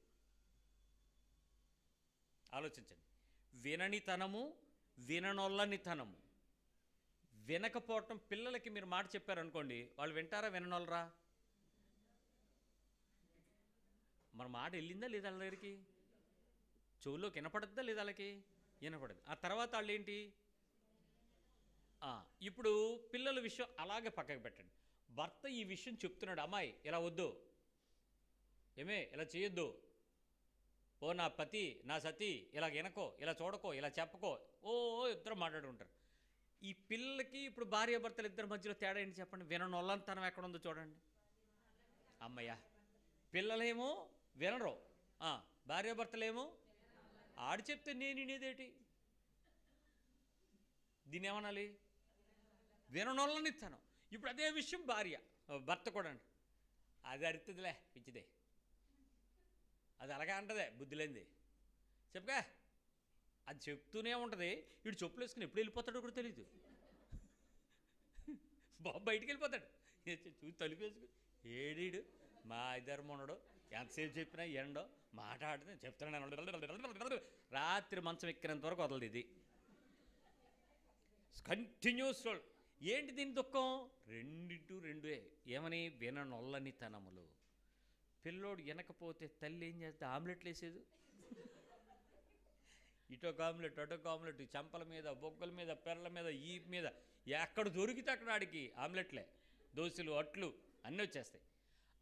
ఆలోచించండి. విననితనము, విననొల్లనితనము. వినకపోవటం, పిల్లలకి మీరు మాట చెప్పారనుకోండి, వాళ్ళు వింటారా, విననొల్లరా? మన మాట వెళ్ళిందా లేదా వాళ్ళ దగ్గరికి, చెవుల్లోకి వినపడద్దా లేదా వాళ్ళకి, వినపడదు. ఆ తర్వాత వాళ్ళు ఏంటి, ఇప్పుడు పిల్లల విషయం అలాగే పక్కకు పెట్టండి. భర్త ఈ విషయం చెప్తున్నాడు, అమ్మాయి ఇలా వద్దు, ఏమే ఇలా చేయొద్దు, ఓ నా పతి నా సతి ఇలా వినకో, ఇలా చూడకో, ఇలా చెప్పకో, ఇద్దరు మాట్లాడుకుంటారు. ఈ పిల్లలకి ఇప్పుడు భార్యాభర్తలు ఇద్దరి మధ్యలో తేడా ఏంటి చెప్పండి? విననొల్లంతనం ఎక్కడ ఉందో చూడండి. అమ్మయ్య, పిల్లలేమో వినరు, భార్యాభర్తలేమో ఆడి చెప్తే నేను వినేదేటి, దీన్ని ఏమనాలి? విననొల్లనితనం. ఇప్పుడు అదే విషయం భర్త కూడా అండి, అది అరుతుందిలే పిచ్చిదే, అది అలాగే అంటదే బుద్ధి లేనిది, చెప్పగా అది చెప్తూనే ఉంటుంది. వీడు చెప్పులు వేసుకుని ఎప్పుడు వెళ్ళిపోతాడో కూడా తెలీదు. బాబు బయటికి వెళ్ళిపోతాడు, చూసి తలుపు వేసుకుని, ఏడీడు మా ఇద్దరు మొన్నడు ఎంతసేపు చెప్పినా ఎండో మాట్లాడితే చెప్తున్నాను. రాత్రి మంచం ఎక్కినంత వరకు వదలదు ఇది. కంటిన్యూస్. ఏంటి దీని దుఃఖం? రెండే. ఏమని? విననొల్లని తనములు. పిల్లోడు వినకపోతే తల్లి ఏం చేస్తే ఆమ్లెట్లు వేసేది. ఇటొక ఆమ్లెట్, అటొక ఆమ్లెట్, చెంపల మీద, బొగ్గల మీద, పెర్ల మీద, ఈ మీద, ఎక్కడ దొరికితే అక్కడ ఆడికి ఆమ్లెట్లే, దోశలు, అట్లు అన్నీ వచ్చేస్తాయి.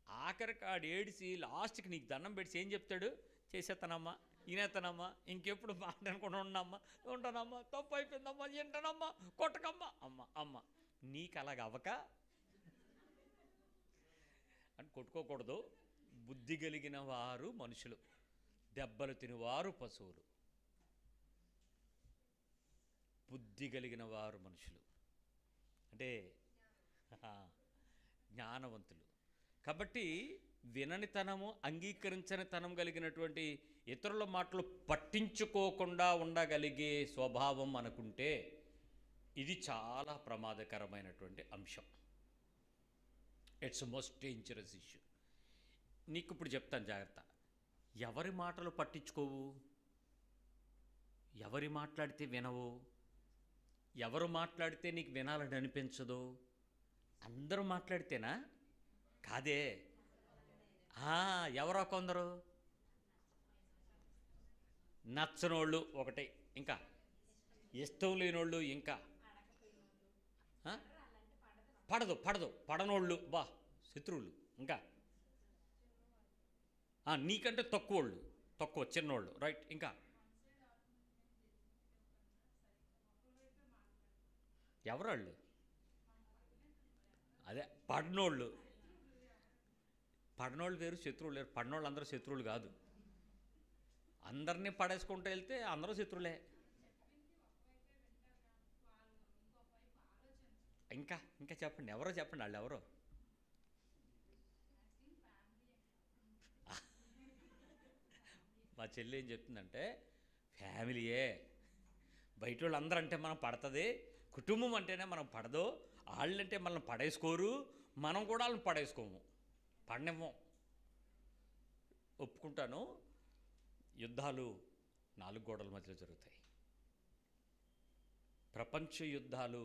ఆఖరికి ఆడు ఏడిసి లాస్ట్కి నీకు దండం పెడిసి ఏం చెప్తాడు? చేసేస్తానమ్మా, వినేస్తానమ్మా, ఇంకెప్పుడు మాట అనుకుంటూ ఉంటానమ్మా, తప్పు అయిపోయిందమ్మా, ఏంటనమ్మా, కొట్టకమ్మా, అమ్మ నీకు అలాగ అవ్వక అని కొట్టుకోకూడదు. బుద్ధి కలిగిన వారు మనుషులు, దెబ్బలు తినివారు పశువులు. బుద్ధి కలిగిన వారు మనుషులు అంటే జ్ఞానవంతులు. కాబట్టి విననితనము, అంగీకరించని తనం కలిగినటువంటి ఇతరుల మాటలు పట్టించుకోకుండా ఉండగలిగే స్వభావం మనకుంటే ఇది చాలా ప్రమాదకరమైనటువంటి అంశం. It's most dangerous issue. నీకు ఇప్పుడు చెప్తాను జాగ్రత్త. ఎవరి మాటలు పట్టించుకోవు, ఎవరి మాట్లాడితే వినవు, ఎవరు మాట్లాడితే నీకు వినాలని అనిపించదు. అందరూ మాట్లాడితేనా? కాదే. ఎవరో కొందరు నచ్చనోళ్ళు ఒకటి, ఇంకా ఇష్టం లేనోళ్ళు, ఇంకా పడనోళ్ళు, శత్రువులు, ఇంకా నీకంటే తక్కువ చిన్నోళ్ళు, రైట్. ఇంకా ఎవరాళ్ళు? అదే పడనోళ్ళు వేరు, శత్రువులు లేరు. పడనోళ్ళు అందరూ శత్రువులు కాదు. అందరినీ పడేసుకుంటూ వెళ్తే అందరూ శత్రువులే. ఇంకా చెప్పండి, ఎవరో చెప్పండి, వాళ్ళు ఎవరో. మా చెల్లి ఏం చెప్తుందంటే, ఫ్యామిలీయే, బయట వాళ్ళు అందరూ అంటే మనం పడుతుంది, కుటుంబం అంటేనే మనం పడదు, వాళ్ళంటే మనల్ని పడేసుకోరు, మనం కూడా వాళ్ళని పడేసుకోము, పడనివ్వం. ఒప్పుకుంటాను, యుద్ధాలు 4 గోడల మధ్యలో జరుగుతాయి. ప్రపంచ యుద్ధాలు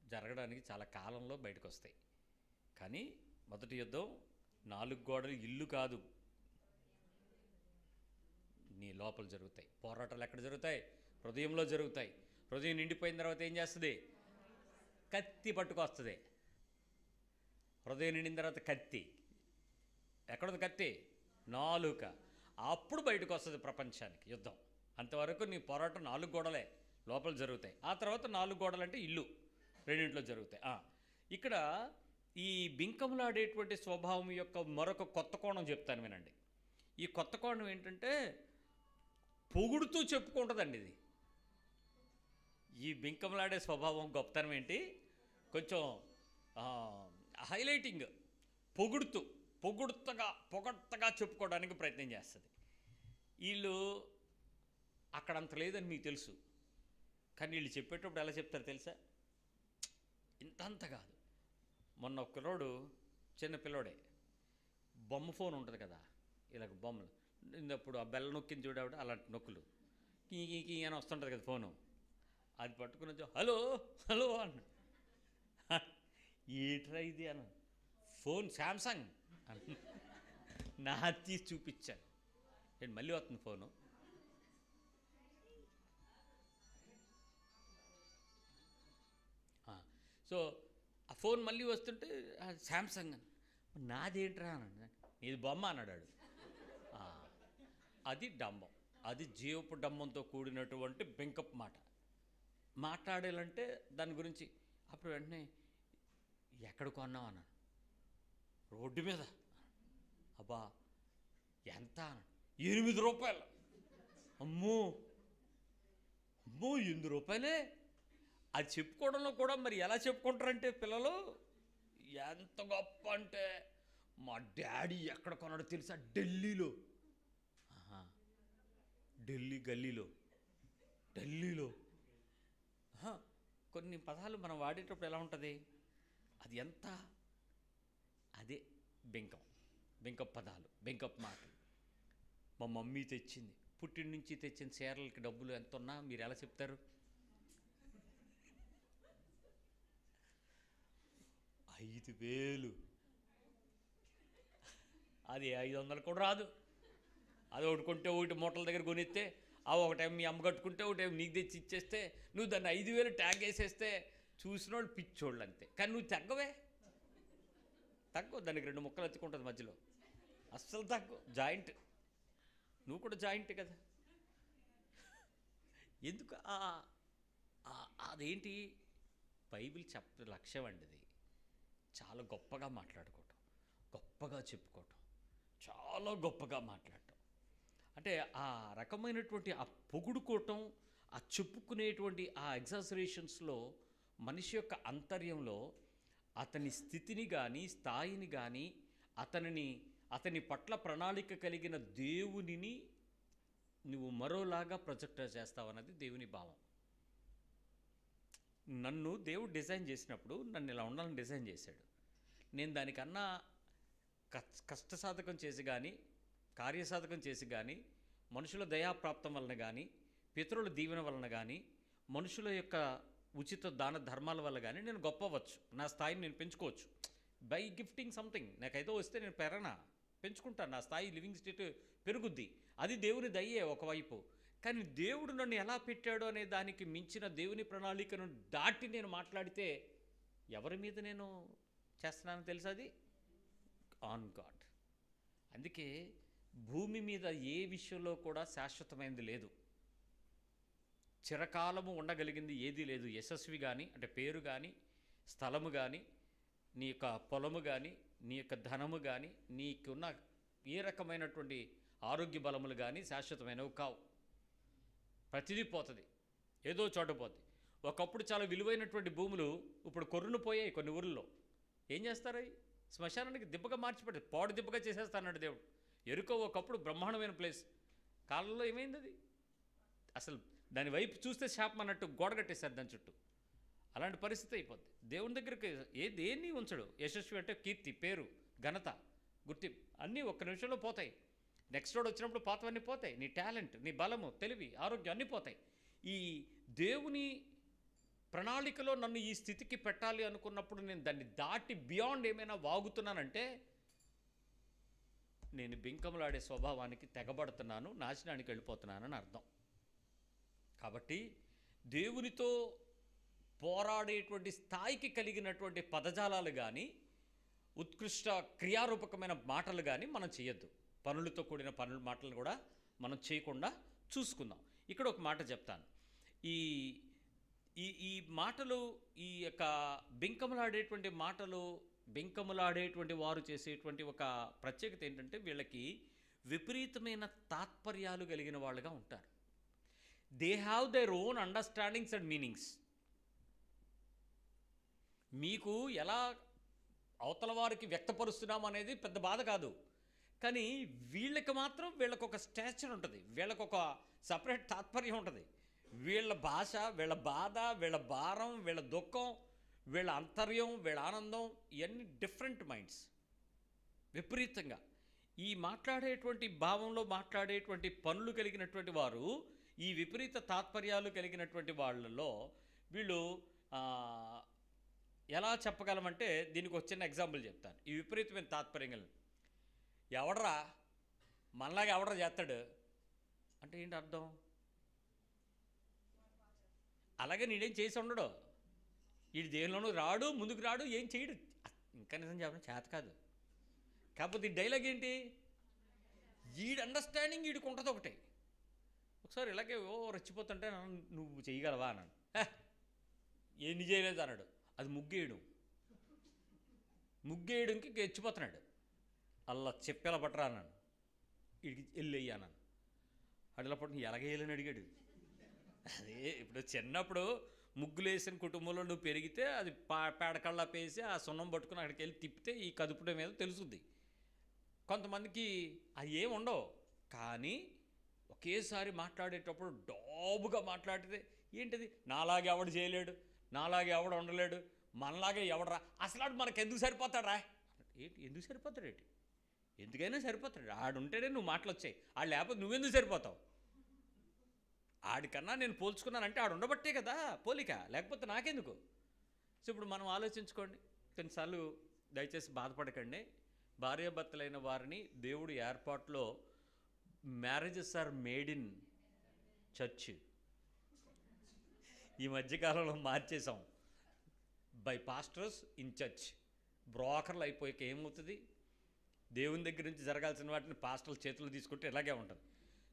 జరగడానికి చాలా కాలంలో బయటకు వస్తాయి. కానీ మొదటి యుద్ధం 4 గోడలు, ఇల్లు కాదు, నీ లోపల జరుగుతాయి. పోరాటాలు ఎక్కడ జరుగుతాయి? హృదయంలో జరుగుతాయి. హృదయం నిండిపోయిన తర్వాత ఏం చేస్తుంది? కత్తి పట్టుకొస్తుంది. హృదయం నిండిన తర్వాత కత్తి ఎక్కడుంది? కత్తి నాలుక. అప్పుడు బయటకు వస్తుంది ప్రపంచానికి యుద్ధం. అంతవరకు నీ పోరాటం 4 గోడలే లోపల జరుగుతాయి. ఆ తర్వాత 4 గోడలు అంటే ఇల్లు, రెండింటిలో జరుగుతాయి. ఇక్కడ ఈ బింకములాడేటువంటి స్వభావం యొక్క మరొక కొత్త కోణం చెప్తాను వినండి. ఈ కొత్త కోణం ఏంటంటే పొగుడుతూ చెప్పుకుంటుందండి ఇది. ఈ బింకములాడే స్వభావం గొప్పతనం ఏంటి? కొంచెం హైలైటింగ్, పొగడ్తగా చెప్పుకోవడానికి ప్రయత్నం చేస్తుంది. వీళ్ళు అక్కడంత లేదని మీకు తెలుసు, కానీ వీళ్ళు చెప్పేటప్పుడు ఎలా చెప్తారు తెలుసా? ఇంతంత కాదు. మొన్న ఒక పిల్లోడు, చిన్న పిల్లోడే, బొమ్మ ఫోన్ ఉంటుంది కదా, ఇలాగ బొమ్మలు, అప్పుడు ఆ బెల్ల నొక్కింది చూడావిడ, అలాంటి నొక్కులు కీ అని వస్తుంటుంది కదా ఫోను, అది పట్టుకుని వచ్చి హలో అన్న. ఏట్రా ఇది అన్న. ఫోన్ శాంసంగ్ అని నా తీసి చూపించాను. నేను మళ్ళీ వస్తుంది ఫోను. సో ఆ ఫోన్ మళ్ళీ వస్తుంటే శాంసంగ్ అని. నాదేంట్రా అన్నాడు. ఇది బొమ్మ అన్నాడు. అది డంబం, అది జీవపు డంబంతో కూడినటువంటి బెంకప్ మాట. మాట్లాడాలంటే దాని గురించి అప్పుడు వెంటనే ఎక్కడ కొన్నావు అన్నాను. రోడ్డు మీద. అబ్బా ఎంత? 8 రూపాయలు. అమ్మో 8 రూపాయలే. అది చెప్పుకోవడంలో కూడా మరి ఎలా చెప్పుకుంటారంటే పిల్లలు, ఎంత గొప్ప అంటే మా డాడీ ఎక్కడ కొన్నాడో తెలుసా? ఢిల్లీలో. ఢిల్లీలో కొన్ని పదాలు మనం వాడేటప్పుడు ఎలా ఉంటుంది? అది ఎంత? అదే బెంకం. బెంకప్ పదాలు, బెంకప్ మాటలు. మా మమ్మీ తెచ్చింది, పుట్టిన నుంచి తెచ్చిన చీరలకి డబ్బులు ఎంత ఉన్నా మీరు ఎలా చెప్తారు? 5,000. అది 500 కూడా రాదు. అది ఒకటి కొంటే ఒకటి మూటల దగ్గర కొనిస్తే, ఆ ఒక టైం మీ అమ్మ కట్టుకుంటే ఒక టైం నీకు తెచ్చి ఇచ్చేస్తే, నువ్వు దాన్ని 5,000 ట్యాగ్ వేసేస్తే చూసినోళ్ళు పిచ్చోళ్ళు అంతే. కానీ నువ్వు తగ్గవే, తగ్గవు. దానికి 2 ముక్కలు ఎత్తుకుంటుంది మధ్యలో, అస్సలు తగ్గవు. జాయింట్, నువ్వు కూడా జాయింట్ కదా. ఎందుకు అదేంటి? బైబిల్ లక్ష్యం అండి అది. చాలా గొప్పగా మాట్లాడుకోవటం, గొప్పగా చెప్పుకోవటం, చాలా గొప్పగా మాట్లాడటం. అంటే ఆ రకమైనటువంటి ఆ పొగుడుకోవటం, ఆ చెప్పుకునేటువంటి ఆ ఎగ్జాజరేషన్స్లో మనిషి యొక్క అంతర్యంలో అతని స్థితిని కానీ, స్థాయిని కానీ, అతని పట్ల ప్రణాళిక కలిగిన దేవునిని నువ్వు మరోలాగా ప్రొజెక్ట్ చేస్తావన్నది దేవుని భావం. నన్ను దేవుడు డిజైన్ చేసినప్పుడు నన్ను ఇలా ఉండాలని డిజైన్ చేశాడు. నేను దానికన్నా కష్టసాధకం చేసి కానీ, కార్యసాధకం చేసి కానీ, మనుషుల దయాప్రాప్తం వలన కానీ, పితరుల దీవెన వలన కానీ, మనుషుల యొక్క ఉచిత దాన ధర్మాల వల్ల కానీ నేను గొప్ప అవ్వచ్చు. నా స్థాయిని నేను పెంచుకోవచ్చు బై గిఫ్టింగ్ సంథింగ్. నాకైతే వస్తే నేను పెంచుకుంటాను, నా స్థాయి లివింగ్ స్టేట్ పెరుగుద్ది. అది దేవుని దయ్యే ఒకవైపు. కానీ దేవుడు నన్ను ఎలా పెట్టాడు అనే దానికి మించిన దేవుని ప్రణాళికను దాటి నేను మాట్లాడితే ఎవరి మీద నేను చేస్తున్నానో తెలుసా? అది ఆన్ గాడ్. అందుకే భూమి మీద ఏ విషయంలో కూడా శాశ్వతమైనది లేదు, చిరకాలము ఉండగలిగింది ఏదీ లేదు. యశస్వి కానీ, అంటే పేరు కానీ, స్థలము కానీ, నీ యొక్క పొలము కానీ, నీ యొక్క ధనము కానీ, నీకున్న ఏ రకమైనటువంటి ఆరోగ్య బలములు కానీ శాశ్వతమైనవి కావు. ప్రతిదీ పోతుంది, ఏదో చోట పోతుంది. ఒకప్పుడు చాలా విలువైనటువంటి భూములు ఇప్పుడు కొర్రును పోయాయి కొన్ని ఊర్లలో. ఏం చేస్తారు? అవి శ్మశానానికి దిబ్బగా మార్చిపెట్టారు, పాడు దిబ్బగా చేసేస్తాడు దేవుడు. ఎరుకో ఒకప్పుడు బ్రహ్మాండమైన ప్లేస్, కాలంలో ఏమైంది? అది అసలు దాని వైపు చూస్తే శాపం అన్నట్టు గోడ కట్టేశారు దాని చుట్టూ. అలాంటి పరిస్థితి అయిపోద్ది. దేవుని దగ్గరికి దేన్ని ఉంచడు. యశస్వి అంటే కీర్తి, పేరు, ఘనత, గుర్తింపు అన్నీ ఒక్క నిమిషంలో పోతాయి. నెక్స్ట్ రోడ్ వచ్చినప్పుడు పాతవన్నీ పోతాయి. నీ టాలెంట్, నీ బలము, తెలివి, ఆరోగ్యం అన్నీ పోతాయి. ఈ దేవుని ప్రణాళికలో నన్ను ఈ స్థితికి పెట్టాలి అనుకున్నప్పుడు నేను దాన్ని దాటి బియాండ్ ఏమైనా వాగుతున్నానంటే నేను బింకములాడే స్వభావానికి తెగబడుతున్నాను, నాశనానికి వెళ్ళిపోతున్నానని అర్థం. కాబట్టి దేవునితో పోరాడేటువంటి స్థాయికి కలిగినటువంటి పదజాలాలు కానీ, ఉత్కృష్ట క్రియారూపకమైన మాటలు కానీ మనం చేయొద్దు. పనులతో కూడిన మాటలు కూడా మనం చేయకుండా చూసుకుందాం. ఇక్కడ ఒక మాట చెప్తాను. ఈ ఈ ఈ మాటలు, ఈ యొక్క బింకములాడేటువంటి మాటలు, బింకములాడేటువంటి వారు చేసేటువంటి ఒక ప్రత్యేకత ఏంటంటే వీళ్ళకి విపరీతమైన తాత్పర్యాలు కలిగిన వాళ్ళుగా ఉంటారు. They have their own understandings and meanings. మీకు ఎలా అవతల వారికి వ్యక్తపరుస్తున్నాం అనేది పెద్ద బాధ కాదు, కానీ వీళ్ళకి మాత్రం వీళ్ళకు ఒక స్టాచర్ ఉంటుంది, వీళ్ళకు ఒక సపరేట్ తాత్పర్యం ఉంటుంది. వీళ్ళ భాష, వీళ్ళ బాధ, వీళ్ళ భారం, వీళ్ళ దుఃఖం, వీళ్ళ అంతర్యం, వీళ్ళ ఆనందం, ఇవన్నీ డిఫరెంట్ మైండ్స్. విపరీతంగా ఈ మాట్లాడేటువంటి భావంలో మాట్లాడేటువంటి పనులు కలిగినటువంటి వారు, ఈ విపరీత తాత్పర్యాలు కలిగినటువంటి వాళ్ళలో వీళ్ళు ఎలా చెప్పగలమంటే, దీనికి ఒక చిన్న ఎగ్జాంపుల్ చెప్తాను. ఈ విపరీతమైన తాత్పర్యం కలిగి ఎవడరా మనలాగా ఎవడరా చేస్తాడు అంటే ఏంటి అర్థం? అలాగే నేనేం చేసి ఉండడు, వీడు దేనిలోనూ రాడు, ముందుకు రాడు, ఏం చేయడు. ఇంకా నిజం చెప్పడం చేత కాదు. కాకపోతే ఈ డైలాగ్ ఏంటి? వీడి అండర్స్టాండింగ్ వీడికి ఉంటుంది ఒకటి. ఒకసారి ఇలాగే రెచ్చిపోతుంటే నువ్వు చేయగలవా అన్నాడు. ఏం చేయలేదు అన్నాడు. అది ముగ్గేయడంకి రెచ్చిపోతున్నాడు. అలా చెప్పేలా పట్టరా అన్నాను. వీడికి వెళ్ళయ్యా అన్నాను. అడిలప్పుడు ఎలాగ వేయాలని అడిగాడు. అదే ఇప్పుడు చిన్నప్పుడు ముగ్గులు వేసిన కుటుంబంలో నువ్వు పెరిగితే అది పేడకళ్ళ పేసి ఆ సున్నం పట్టుకుని అక్కడికి వెళ్ళి తిప్పితే ఈ కదుపుడం మీద తెలుస్తుంది. కొంతమందికి అవి ఏమి ఉండవు, కానీ ఒకేసారి మాట్లాడేటప్పుడు డాబుగా మాట్లాడితే ఏంటిది, నాలాగే ఎవడు చేయలేడు, నాలాగే ఎవడు ఉండలేడు, మనలాగే ఎవడరా, అసలు మనకు ఎందుకు సరిపోతాడా? ఏంటి ఎందుకు సరిపోతాడేంటి? ఎందుకైనా సరిపోతాడు. ఆడుంటేనే నువ్వు మాటలు వచ్చాయి, ఆడు లేకపోతే నువ్వెందుకు సరిపోతావు? ఆడికన్నా నేను పోల్చుకున్నానంటే ఆడు ఉండబట్టే కదా పోలిక, లేకపోతే నాకెందుకు? సో ఇప్పుడు మనం ఆలోచించుకోండి. కొన్నిసార్లు దయచేసి బాధపడకండి. భార్యాభర్తలైన వారిని దేవుడు ఏర్పాటులో marriages are made in church. ఈ మధ్యకాలంలో మార్చేసాం, బై పాస్టర్స్ ఇన్ చర్చ్. బ్రోకర్లు అయిపోయాక ఏమవుతుంది? దేవుని దగ్గర నుంచి జరగాల్సిన వాటిని పాస్టర్ల చేతులు తీసుకుంటే ఇలాగే ఉంటుంది.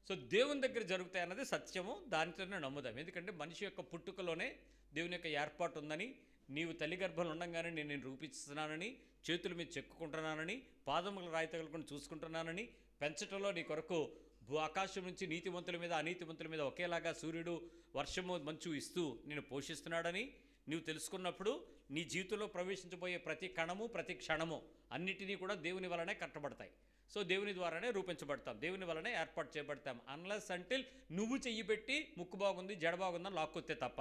సో దేవుని దగ్గర జరుగుతాయి అన్నది సత్యము, దానితోనే నమ్ముదాం. ఎందుకంటే మనిషి యొక్క పుట్టుకలోనే దేవుని యొక్క ఏర్పాటు ఉందని, నీవు తల్లి గర్భంలో ఉండగానే నేను రూపిస్తున్నానని, చేతుల మీద చెక్కుకుంటున్నానని, పాదముల రాయి తగులుకొని చూసుకుంటున్నానని, పెంచటంలో నీ కొరకు ఆకాశం నుంచి నీతిమంతుల మీద అనీతిమంతుల మీద ఒకేలాగా సూర్యుడు వర్షము మంచు ఇస్తూ నేను పోషిస్తున్నాడని నీవు తెలుసుకున్నప్పుడు నీ జీవితంలో ప్రవేశించబోయే ప్రతి కణము ప్రతి క్షణము అన్నిటినీ కూడా దేవుని వలనే కట్టబడతాయి. సో దేవుని ద్వారానే రూపించబడతాం, దేవుని వలనే ఏర్పాటు చేయబడతాం. అన్లెస్ అంటిల్ నువ్వు చెయ్యి పెట్టి ముక్కు బాగుంది జడ బాగుందని లాక్కొస్తే తప్ప,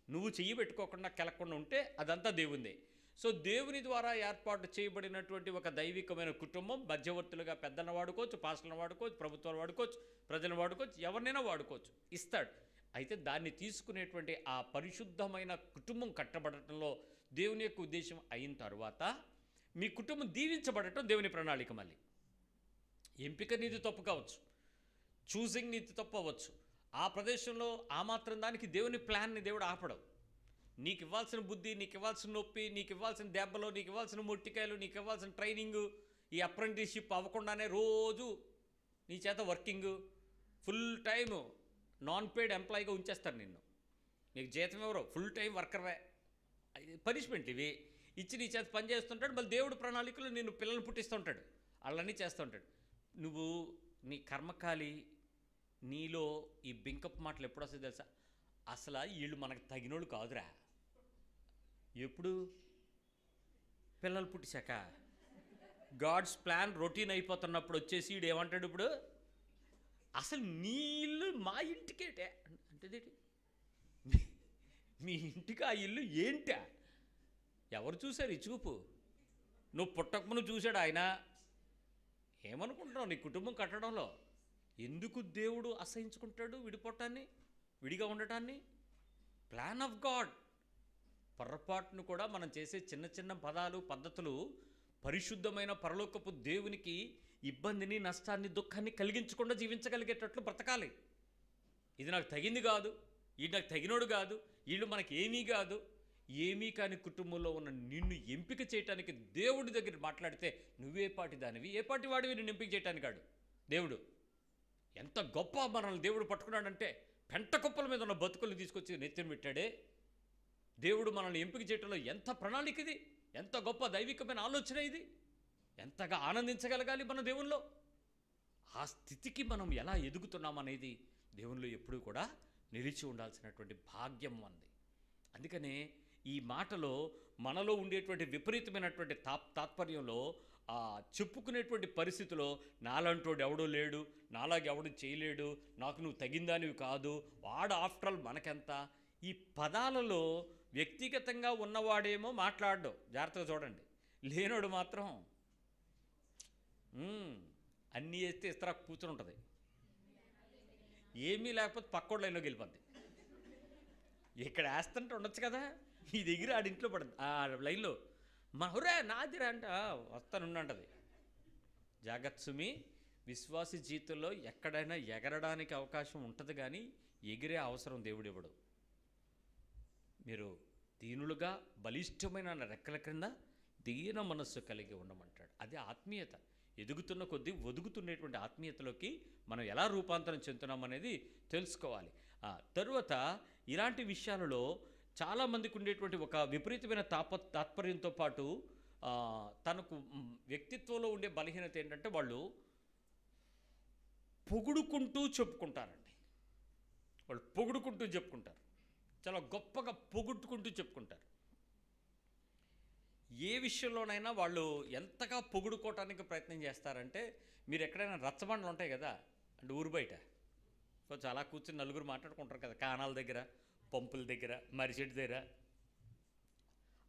నువ్వు చెయ్యి పెట్టుకోకుండా కెలకుండా ఉంటే అదంతా దేవుందే. సో దేవుని ద్వారా ఏర్పాటు చేయబడినటువంటి ఒక దైవికమైన కుటుంబం, మధ్యవర్తులుగా పెద్దలను వాడుకోవచ్చు, పాస్టర్లను వాడుకోవచ్చు, ప్రభుత్వాలు వాడుకోవచ్చు, ప్రజలను వాడుకోవచ్చు, ఎవరినైనా వాడుకోవచ్చు, ఇస్తాడు. అయితే దాన్ని తీసుకునేటువంటి ఆ పరిశుద్ధమైన కుటుంబం కట్టబడటంలో దేవుని యొక్క ఉద్దేశం అయిన తర్వాత మీ కుటుంబం దీవించబడటం దేవుని ప్రణాళిక. మళ్ళీ ఎంపిక నీది తప్పు కావచ్చు, చూసింగ్ నీది తప్పు అవ్వచ్చు, ఆ ప్రదేశంలో ఆ మాత్రం దానికి దేవుని ప్లాన్ని దేవుడు ఆపడం. నీకు ఇవ్వాల్సిన బుద్ధి, నీకు ఇవ్వాల్సిన నొప్పి, నీకు ఇవ్వాల్సిన దెబ్బలు, నీకు ఇవ్వాల్సిన మొట్టికాయలు, నీకు ఇవ్వాల్సిన ట్రైనింగు, ఈ అప్రెంటిస్షిప్ అవ్వకుండానే రోజు నీ చేత working full time non paid ఎంప్లాయీగా ఉంచేస్తారు నిన్ను. నీకు జీతం ఎవరో, ఫుల్ టైం వర్కర్వే. పనిష్మెంట్ ఇవి ఇచ్చి నీ చేత పని చేస్తుంటాడు. మళ్ళీ దేవుడు ప్రణాళికలో నిన్ను పిల్లల్ని పుట్టిస్తుంటాడు, వాళ్ళన్నీ చేస్తుంటాడు. నువ్వు నీ కర్మకాలి, నీలో ఈ బింకప్ మాటలు ఎప్పుడు వస్తాయి తెలుసా? అసలు వీళ్ళు మనకు తగినోళ్ళు కాదురా. ఎప్పుడు? పిల్లలు పుట్టిశాక. గాడ్స్ ప్లాన్ రొటీన్ అయిపోతున్నప్పుడు వచ్చేసి వీడు ఏమంటాడు ఇప్పుడు? అసలు నీ ఇల్లు మా ఇంటికేటే అంటేదేంటి? మీ ఇంటికి ఆ ఇల్లు ఏంటా? ఎవరు చూశారు ఈ చూపు? నువ్వు పుట్టకమును చూశాడు ఆయన. ఏమనుకుంటున్నావు నీ కుటుంబం కట్టడంలో? ఎందుకు దేవుడు అసహించుకుంటాడు విడిపోవటాన్ని, విడిగా ఉండటాన్ని? Plan of God. పొరపాటును కూడా మనం చేసే చిన్న చిన్న పదాలు పద్ధతులు పరిశుద్ధమైన పరలోకపు దేవునికి ఇబ్బందిని, నష్టాన్ని, దుఃఖాన్ని కలిగించకుండా జీవించగలిగేటట్లు బ్రతకాలి. ఇది నాకు తగింది కాదు, ఇది నాకు తగినోడు కాదు, వీళ్ళు మనకి ఏమీ కాదు. ఏమీ కాని కుటుంబంలో ఉన్న నిన్ను ఎంపిక చేయటానికి దేవుడి దగ్గర మాట్లాడితే నువ్వే పాటి దానివి, ఏ పాటి వాడివి నిన్ను ఎంపిక చేయటానికి కాడు దేవుడు. ఎంత గొప్ప మనల్ని దేవుడు పట్టుకున్నాడంటే పెంట కుప్పల మీద ఉన్న బతుకులు తీసుకొచ్చి నెత్తిన పెట్టాడే. దేవుడు మనల్ని ఎంపిక చేయటంలో ఎంత ప్రణాళిక ఇది, ఎంత గొప్ప దైవికమైన ఆలోచన ఇది. ఎంతగా ఆనందించగలగాలి మన దేవునిలో. ఆ స్థితికి మనం ఎలా ఎదుగుతున్నామనేది దేవునిలో ఎప్పుడూ కూడా నిలిచి ఉండాల్సినటువంటి భాగ్యం అంది. అందుకనే ఈ మాటలో మనలో ఉండేటువంటి విపరీతమైనటువంటి తాత్పర్యంలో చెప్పుకునేటువంటి పరిస్థితిలో నాలంటోడు ఎవడూ లేడు, నాలాగెవడు చేయలేడు, నాకు నువ్వు తగిందానివి కాదు, వాడు ఆఫ్టర్ ఆల్ మనకెంత, ఈ పదాలలో వ్యక్తిగతంగా ఉన్నవాడేమో మాట్లాడడం జాగ్రత్తగా చూడండి, లేనోడు మాత్రం అన్నీ వేస్తే ఇస్తరా కూర్చుని ఉంటుంది. ఏమీ లేకపోతే పక్కోడు లైన్లోకి వెళ్ళిపోద్ది. ఇక్కడ వేస్తుంటే ఉండొచ్చు కదా, ఈ దగ్గర ఆడింట్లో పడుతుంది ఆ లైన్లో. మహురే నాదిరా అంట వస్తానుండంటది. జాగ్రత్త సుమి, విశ్వాసి జీవితంలో ఎక్కడైనా ఎగరడానికి అవకాశం ఉంటుంది, కానీ ఎగిరే అవసరం దేవుడు ఇవ్వడు. మీరు దీనులుగా బలిష్టమైన రెక్కల క్రింద దీన మనస్సు కలిగి ఉండమంటాడు. అది ఆత్మీయత. ఎదుగుతున్న కొద్దీ ఒదుగుతున్నటువంటి ఆత్మీయతలోకి మనం ఎలా రూపాంతరం చెందుతున్నాం అనేది తెలుసుకోవాలి. తరువాత ఇలాంటి విషయాలలో చాలామందికి ఉండేటువంటి ఒక విపరీతమైన తాత్పర్యంతో పాటు తనకు వ్యక్తిత్వంలో ఉండే బలహీనత ఏంటంటే వాళ్ళు పొగుడుకుంటూ చెప్పుకుంటారండి. వాళ్ళు పొగుడుకుంటూ చెప్పుకుంటారు, చాలా గొప్పగా పొగుడుకుంటూ చెప్పుకుంటారు. ఏ విషయంలోనైనా వాళ్ళు ఎంతగా పొగుడుకోవటానికి ప్రయత్నం చేస్తారంటే, మీరు ఎక్కడైనా రచ్చబండలు ఉంటాయి కదా, అంటే ఊరు బయట కొంచెం అలా కూర్చొని నలుగురు మాట్లాడుకుంటారు కదా, కానాల దగ్గర, పంపుల దగ్గర, మరిచెట్టు దగ్గర,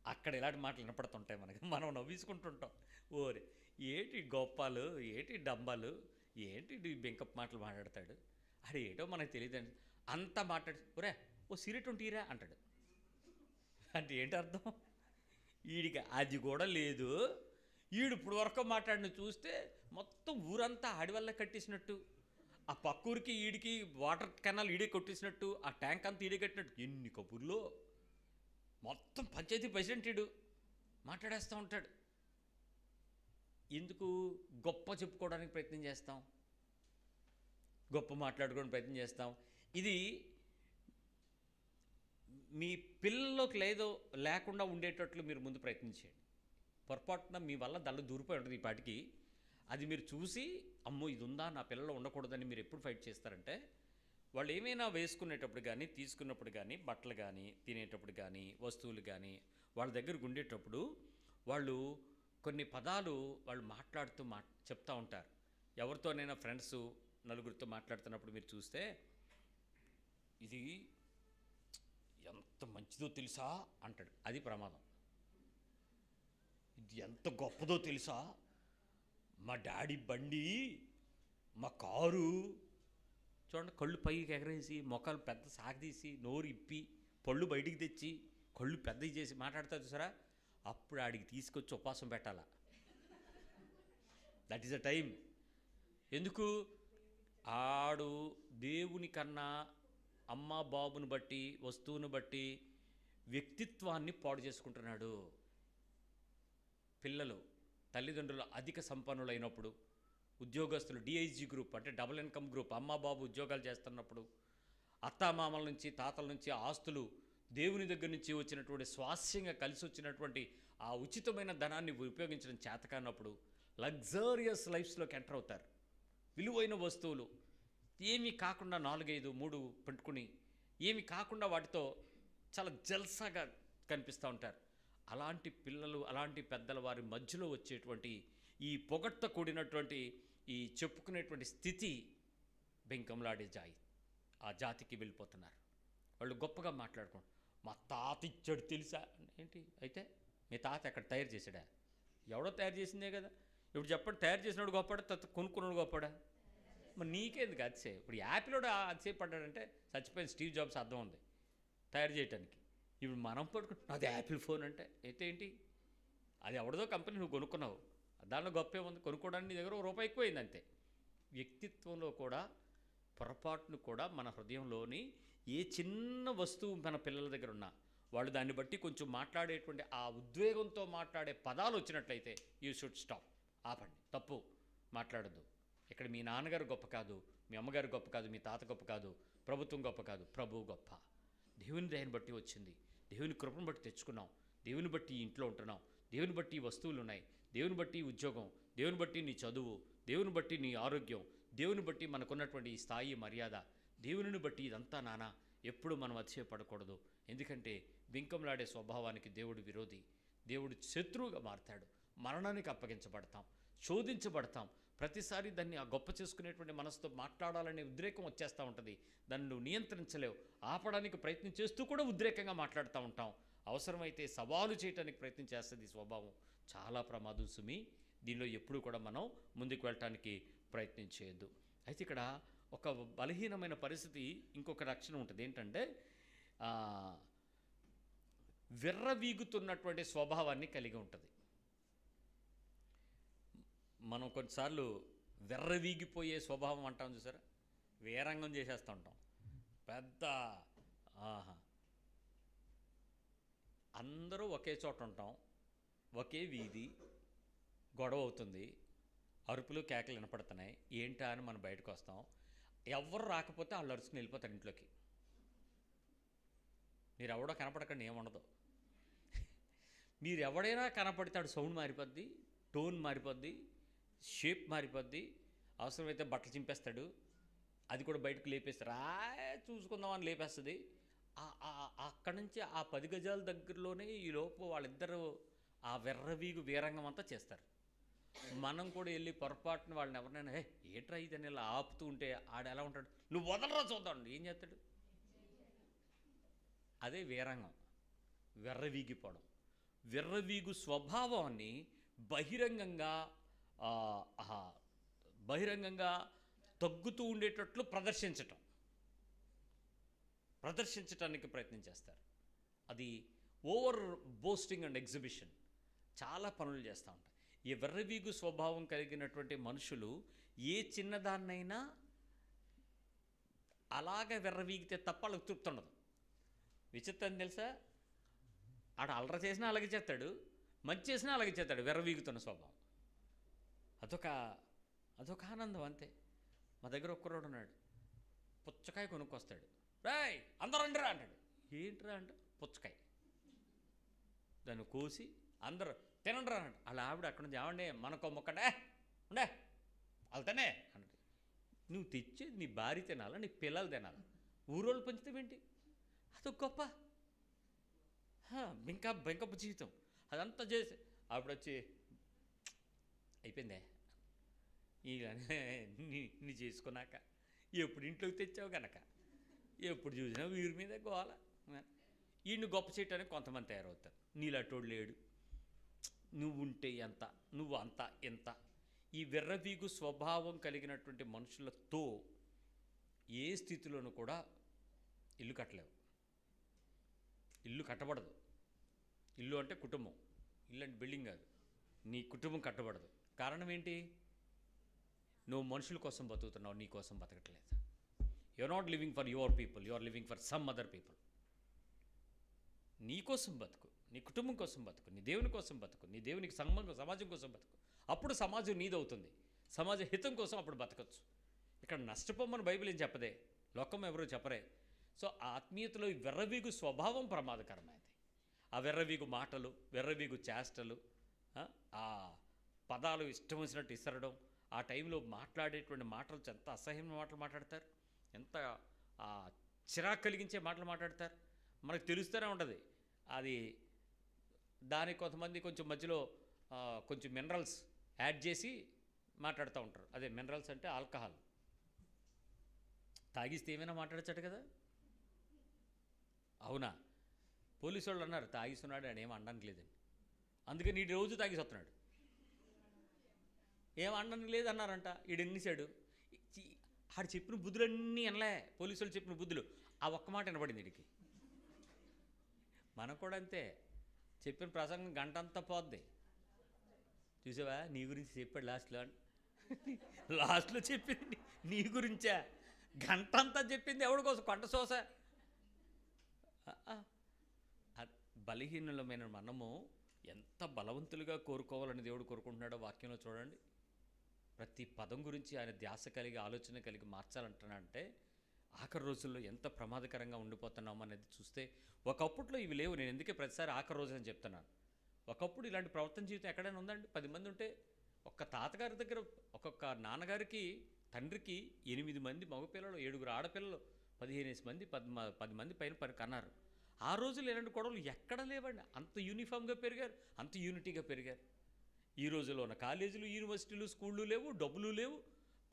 అక్కడ ఇలాంటి మాటలు వినపడుతుంటాయి మనకి. మనం నవ్వేసుకుంటుంటాం. ఓరే ఏంటి గొప్పాలు, ఏంటి డంబాలు, ఏంటి ఈ బెంకప్ మాటలు మాట్లాడతాడు, అది ఏంటో మనకు తెలియదండి. అంతా మాట్లాడి ఒరే ఓ సిగరెట్ ఉంటీరా అంటాడు. అంటే ఏంటి అర్థం? వీడికి అది కూడా లేదు. వీడు ఇప్పుడు వరకు మాట్లాడిన చూస్తే మొత్తం ఊరంతా ఆడి వల్ల కట్టేసినట్టు, ఆ పక్కూరికి ఈడికి వాటర్ కెనాల్ ఈడే కొట్టేసినట్టు, ఆ ట్యాంక్ అంతా ఈడే కట్టినట్టు, ఎన్ని కబుర్లో మొత్తం పంచాయతీ ప్రెసిడెంట్ ఈడు మాట్లాడేస్తూ ఉంటాడు. ఎందుకు? గొప్ప చెప్పుకోవడానికి ప్రయత్నం చేస్తాం, గొప్ప మాట్లాడుకోవడానికి ప్రయత్నం చేస్తాం. ఇది మీ పిల్లల్లోకి లేకుండా ఉండేటట్లు మీరు ముందు ప్రయత్నించండి. పొరపాటున మీ వల్ల దళ్ళు దూరిపోయి ఉంటుంది ఈ పాటికి. అది మీరు చూసి అమ్మో ఇది ఉందా నా పిల్లలు ఉండకూడదని మీరు ఎప్పుడు ఫైట్ చేస్తారంటే, వాళ్ళు ఏమైనా వేసుకునేటప్పుడు కానీ, తీసుకున్నప్పుడు కానీ, బట్టలు కానీ, తినేటప్పుడు కానీ, వస్తువులు కానీ వాళ్ళ దగ్గరకు ఉండేటప్పుడు వాళ్ళు కొన్ని పదాలు వాళ్ళు మాట్లాడుతూ చెప్తూ ఉంటారు. ఎవరితోనైనా ఫ్రెండ్స్ నలుగురితో మాట్లాడుతున్నప్పుడు మీరు చూస్తే, ఇది ఎంత మంచిదో తెలుసా అంటాడు, అది ప్రమాదం. ఇది ఎంత గొప్పదో తెలుసా, మా డాడీ బండి, మా కారు. చూడండి, కళ్ళు పైకి ఎగరేసి, మొక్కలు పెద్ద సాగదీసి, నోరు ఇప్పి, పళ్ళు బయటికి తెచ్చి, కళ్ళు పెద్దవి చేసి మాట్లాడతారు చూసారా, అప్పుడు ఆడికి తీసుకొచ్చి ఉపవాసం పెట్టాలా. That is the time. ఎందుకు? ఆడు దేవుని కన్నా అమ్మ బాబుని బట్టి, వస్తువుని బట్టి వ్యక్తిత్వాన్ని పాడు చేసుకుంటున్నాడు. పిల్లలు తల్లిదండ్రులు అధిక సంపన్నులైనప్పుడు, ఉద్యోగస్తులు డిఐజీ గ్రూప్ అంటే డబుల్ ఇన్కమ్ గ్రూప్, అమ్మ బాబు ఉద్యోగాలు చేస్తున్నప్పుడు, అత్తామామల నుంచి తాతల నుంచి ఆస్తులు దేవుని దగ్గర నుంచి వచ్చినటువంటి స్వాస్యంగా కలిసి వచ్చినటువంటి ఆ ఉచితమైన ధనాన్ని ఉపయోగించడం చేతకానప్పుడు లగ్జరియస్ లైఫ్స్లోకి ఎంటర్ అవుతారు. విలువైన వస్తువులు ఏమీ కాకుండా 4, 5, 3 పెట్టుకుని ఏమి కాకుండా వాటితో చాలా జల్సాగా కనిపిస్తూ ఉంటారు. అలాంటి పిల్లలు, అలాంటి పెద్దల వారి మధ్యలో వచ్చేటువంటి ఈ పొగట్ట కూడినటువంటి ఈ చెప్పుకునేటువంటి స్థితి బెంకంలాడే ఆ జాతికి వెళ్ళిపోతున్నారు. వాళ్ళు గొప్పగా మాట్లాడుకోండి, మా తాత ఇచ్చాడు తెలుసా. ఏంటి అయితే మీ తాత ఎక్కడ తయారు చేశాడా? ఎవడో తయారు చేసిందే కదా. ఇప్పుడు చెప్పండి, తయారు చేసినాడు గొప్పడా, కొనుక్కున్నాడు గొప్పడా? మరి నీకేందుకు అతిశే? ఇప్పుడు యాపిలోడు అతిశయపడ్డాడంటే చచ్చిపోయిన స్టీవ్ జాబ్స్ అర్థం ఉంది తయారు చేయడానికి. ఇప్పుడు మనం పట్టుకుంటున్నాం అది యాపిల్ ఫోన్ అంటే అయితే ఏంటి? అది ఎవడదో కంపెనీ నువ్వు కొనుక్కున్నావు, దానిలో గొప్పే ఉంది. కొనుక్కోవడానికి నీ దగ్గర ₹1 ఎక్కువైంది అంతే. వ్యక్తిత్వంలో కూడా పొరపాటును కూడా మన హృదయంలోని ఏ చిన్న వస్తువు మన పిల్లల దగ్గర ఉన్నా వాళ్ళు దాన్ని బట్టి కొంచెం మాట్లాడేటువంటి ఆ ఉద్వేగంతో మాట్లాడే పదాలు వచ్చినట్లయితే యూ షుడ్ స్టాప్. ఆపండి, తప్పు మాట్లాడద్దు. ఇక్కడ మీ నాన్నగారు గొప్ప కాదు, మీ అమ్మగారు గొప్ప కాదు, మీ తాత గొప్ప కాదు, ప్రభుత్వం గొప్ప కాదు, ప్రభువు గొప్ప. దేవుని దయని బట్టి వచ్చింది, దేవుని కృపను బట్టి తెచ్చుకున్నాం, దేవుని బట్టి ఇంట్లో ఉంటున్నాం, దేవుని బట్టి వస్తువులు ఉన్నాయి, దేవుని బట్టి ఉద్యోగం, దేవుని బట్టి నీ చదువు, దేవుని బట్టి నీ ఆరోగ్యం, దేవుని బట్టి మనకున్నటువంటి ఈ స్థాయి మర్యాద, దేవుని బట్టి ఇదంతా నానా. ఎప్పుడు మనం అతిశయపడకూడదు. ఎందుకంటే బింకంలాడే స్వభావానికి దేవుడు విరోధి, దేవుడు శత్రువుగా మారతాడు. మరణానికి అప్పగించబడతాం, శోధించబడతాం. ప్రతిసారి దాన్ని ఆ గొప్ప చేసుకునేటువంటి మనసుతో మాట్లాడాలనే ఉద్రేకం వచ్చేస్తూ ఉంటుంది. దాన్ని నువ్వు నియంత్రించలేవు. ఆపడానికి ప్రయత్నం చేస్తూ కూడా ఉద్రేకంగా మాట్లాడుతూ ఉంటాం. అవసరమైతే సవాలు చేయడానికి ప్రయత్నం చేస్తుంది ఈ స్వభావం. చాలా ప్రమాదం సుమి. దీనిలో ఎప్పుడు కూడా మనం ముందుకు వెళ్ళటానికి ప్రయత్నం చేయొద్దు. అయితే ఇక్కడ ఒక బలహీనమైన పరిస్థితి, ఇంకొక రక్షణ ఉంటుంది. ఏంటంటే విర్రవీగుతున్నటువంటి స్వభావాన్ని కలిగి ఉంటుంది. మనం కొన్నిసార్లు విర్రవీగిపోయే స్వభావం అంటాం చూసారా, వేరంగం చేసేస్తూ ఉంటాం. పెద్ద అందరూ ఒకే చోట ఉంటాం, ఒకే వీధి, గొడవ అవుతుంది, అరుపులు కేకలు వినపడుతున్నాయి. ఏంటా అని మనం బయటకు వస్తాం. ఎవరు రాకపోతే వాళ్ళు అరుచుకుని వెళ్ళిపోతారు ఇంట్లోకి. మీరు ఎవడో కనపడకండి, ఏముండదు. మీరు ఎవడైనా కనపడతాడు, సౌండ్ మారిపోద్ది, టోన్ మారిపోద్ది, షేప్ మారిపోద్ది. అవసరమైతే బట్టలు చింపేస్తాడు, అది కూడా బయటకు లేపేస్తారు. చూసుకుందామని లేపేస్తుంది. అక్కడి నుంచి ఆ 10 గజాల దగ్గరలోనే ఈ లోపు వాళ్ళిద్దరూ ఆ వెర్రవీగు వీరంగం అంతా చేస్తారు. మనం కూడా వెళ్ళి పొరపాటున వాళ్ళని ఎవరినైనా ఏట్రా ఇదని ఇలా ఆపుతూ ఉంటే ఆడ ఎలా ఉంటాడు, నువ్వు వదలరా చూద్దాం, ఏం చేస్తాడు? అదే వీరంగం, వెర్రవీగిపోవడం. విర్రవీగు స్వభావాన్ని బహిరంగంగా ఆ, ఆ, బహిరంగంగా తగ్గుతూ ఉండేటట్లు ప్రదర్శించటానికి ప్రయత్నం చేస్తారు. అది ఓవర్ బోస్టింగ్ అండ్ ఎగ్జిబిషన్, చాలా పనులు చేస్తూ ఉంటారు. ఈ వెర్రవీగు స్వభావం కలిగినటువంటి మనుషులు ఏ చిన్నదాన్నైనా అలాగే వెర్రవీగితే తప్ప వాళ్ళకి తృప్తి ఉండదు. విచిత్రం తెలుసా, ఆడ అల్లరి చేసినా అలాగే చేస్తాడు, మంచి చేసినా అలాగే చేస్తాడు. వెర్రవీగుతున్న స్వభావం అదొక ఆనందం అంతే. మా దగ్గర ఒక్కరోడు ఉన్నాడు, పుచ్చకాయ కొనుక్కొస్తాడు. రాయ్ అందరూ రండిరా అంటాడు. ఏంట్రా అంటే పుచ్చకాయ. దాన్ని కోసి అందరూ తినండిరా అన్నాడు. అలా ఆవిడ అక్కడ నుంచి ఏమండే మనకో మొక్కడే ఉండే వెళ్తానే అన్నాడు. నువ్వు తెచ్చేది నీ భార్య తినాలా, నీ పిల్లలు తినాలా, ఊరోళ్ళు పంచుతావేంటి? అదొక గొప్ప బెంకపు జీవితం. అదంతా చేసి ఆవిడ వచ్చి అయిపోయిందే ఇక నీ చేసుకున్నాక ఎప్పుడు ఇంట్లోకి తెచ్చావు కనుక ఎప్పుడు చూసినా వీరి మీద గోల. ఈయన్ని గొప్ప చేయటానికి కొంతమంది తయారవుతారు. నీలాటోడు లేడు, నువ్వు ఉంటే ఎంత, నువ్వు అంత ఎంత. ఈ వెర్రవీగు స్వభావం కలిగినటువంటి మనుషులతో ఏ స్థితిలోనూ కూడా ఇల్లు కట్టలేవు. ఇల్లు కట్టబడదు. ఇల్లు అంటే కుటుంబం, ఇల్లు అంటే బిల్డింగ్ కాదు. నీ కుటుంబం కట్టబడదు. కారణం ఏంటి? నువ్వు మనుషుల కోసం బతుకుతున్నావు, నీ కోసం బతకట్లేదు. You are not living for your people, you are living for some other people. నీ కోసం బతుకు, నీ కుటుంబం కోసం బతుకు, నీ దేవుని కోసం బతుకు, నీ దేవునికి సమాజం కోసం బతుకు. అప్పుడు సమాజం నీదవుతుంది. సమాజ హితం కోసం అప్పుడు బతకచ్చు. ఇక్కడ నష్టపోమని బైబిల్ ఏం చెప్పదే, లోకం ఎవరూ చెప్పరే. సో ఆత్మీయతలో ఈ వెర్రవీగు స్వభావం ప్రమాదకరమైనది. ఆ వెర్రవీగు మాటలు, వెర్రవీగు చేష్టలు, ఆ పదాలు ఇష్టం వచ్చినట్టు ఇసరడం, ఆ టైంలో మాట్లాడేటువంటి మాటలు ఎంత అసహ్యమైన మాటలు మాట్లాడతారు, ఎంత చిరాకు కలిగించే మాటలు మాట్లాడతారు. మనకు తెలుస్తూనే ఉంటుంది అది. దానికి కొంతమంది కొంచెం మధ్యలో కొంచెం మినరల్స్ యాడ్ చేసి మాట్లాడుతూ ఉంటారు. అదే మినరల్స్ అంటే ఆల్కహాల్. తాగిస్తే ఏమైనా మాట్లాడచ్చాడు కదా, అవునా? పోలీసు వాళ్ళు అన్నారు తాగిస్తున్నాడు అని ఏం అనడానికి లేదని. అందుకని ఈ రోజు తాగిస్తున్నాడు, ఏం అనడానికి లేదు అన్నారంట. ఈడు ఎన్నిసాడు, ఆడు చెప్పిన బుద్ధులన్నీ అనలే, పోలీసు వాళ్ళు చెప్పిన బుద్ధులు ఆ ఒక్క మాట వినపడింది వీడికి. మనకు కూడా అంతే, చెప్పిన ప్రసంగం గంట అంతా పోద్ది. చూసావా నీ గురించి చెప్పాడు లాస్ట్లో చెప్పింది నీ గురించా, గంట అంతా చెప్పింది ఎవడి కోసం? కొంట సోస. బలహీనులమైన మనము ఎంత బలవంతులుగా కోరుకోవాలని దేవుడు కోరుకుంటున్నాడో వాక్యంలో చూడండి. ప్రతి పదం గురించి ఆయన ధ్యాస కలిగి ఆలోచన కలిగి మార్చాలంటున్నాడంటే ఆఖరి రోజుల్లో ఎంత ప్రమాదకరంగా ఉండిపోతున్నాము అనేది చూస్తే, ఒకప్పట్లో ఇవి లేవు. నేను ఎందుకే ప్రతిసారి ఆఖరి రోజు అని చెప్తున్నాను. ఒకప్పుడు ఇలాంటి ప్రవర్తన జీవితం ఎక్కడైనా ఉందండి? 10 మంది ఉంటే ఒక్క తాతగారి దగ్గర, ఒక్కొక్క నాన్నగారికి, తండ్రికి 8 మంది మగపిల్లలు, 7 ఆడపిల్లలు, 15 మంది, 10 మంది పైన కన్నారు. ఆ రోజులు ఇలాంటి గొడవలు ఎక్కడ లేవండి. అంత యూనిఫామ్గా పెరిగారు, అంత యూనిటీగా పెరిగారు. ఈ రోజుల్లో ఉన్న కాలేజీలు, యూనివర్సిటీలు, స్కూళ్ళు లేవు, డబ్బులు లేవు,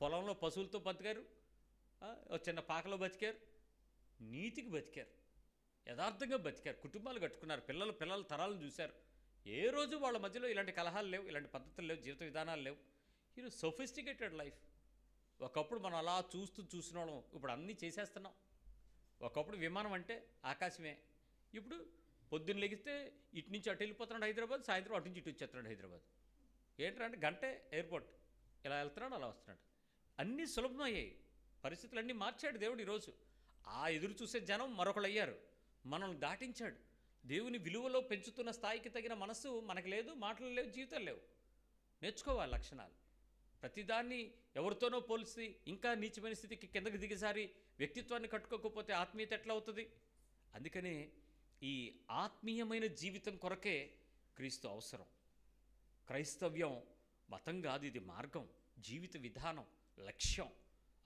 పొలంలో పశువులతో బతికారు, చిన్న పాకలో బతికారు, నీతికి బతికారు, యథార్థంగా బతికారు, కుటుంబాలు కట్టుకున్నారు, పిల్లల తరాలను చూశారు. ఏ రోజు వాళ్ళ మధ్యలో ఇలాంటి కలహాలు లేవు, ఇలాంటి పద్ధతులు లేవు, జీవిత విధానాలు లేవు. ఈరోజు సొఫిస్టికేటెడ్ లైఫ్. ఒకప్పుడు మనం అలా చూసిన వాళ్ళం, ఇప్పుడు అన్నీ చేసేస్తున్నాం. ఒకప్పుడు విమానం అంటే ఆకాశమే, ఇప్పుడు పొద్దున్న లెగిస్తే ఇటు నుంచి అటు వెళ్ళిపోతున్నాడు హైదరాబాద్, సాయంత్రం అటు నుంచి ఇటు వచ్చేస్తున్నాడు హైదరాబాద్. ఏంటంటే గంటే ఎయిర్పోర్ట్, ఇలా వెళ్తున్నాడు అలా వస్తున్నాడు. అన్నీ సులభమయ్యాయి, పరిస్థితులన్నీ మార్చాడు దేవుడు. ఈరోజు ఆ ఎదురు చూసే జనం మరొకళ్ళు అయ్యారు, మనల్ని దాటించాడు. దేవుని విలువలో పెంచుతున్న స్థాయికి తగిన మనస్సు మనకు లేదు, మాటలు లేవు, జీవితాలు లేవు. నేర్చుకోవాలి లక్షణాలు. ప్రతిదాన్ని ఎవరితోనో పోలిసి ఇంకా నీచమైన స్థితికి కిందకి దిగజారి వ్యక్తిత్వాన్ని కట్టుకోకపోతే ఆత్మీయత ఎట్లా అవుతుంది? అందుకనే ఈ ఆత్మీయమైన జీవితం కొరకే క్రీస్తు అవసరం. క్రైస్తవ్యం మతం కాదు, ఇది మార్గం, జీవిత విధానం, లక్ష్యం.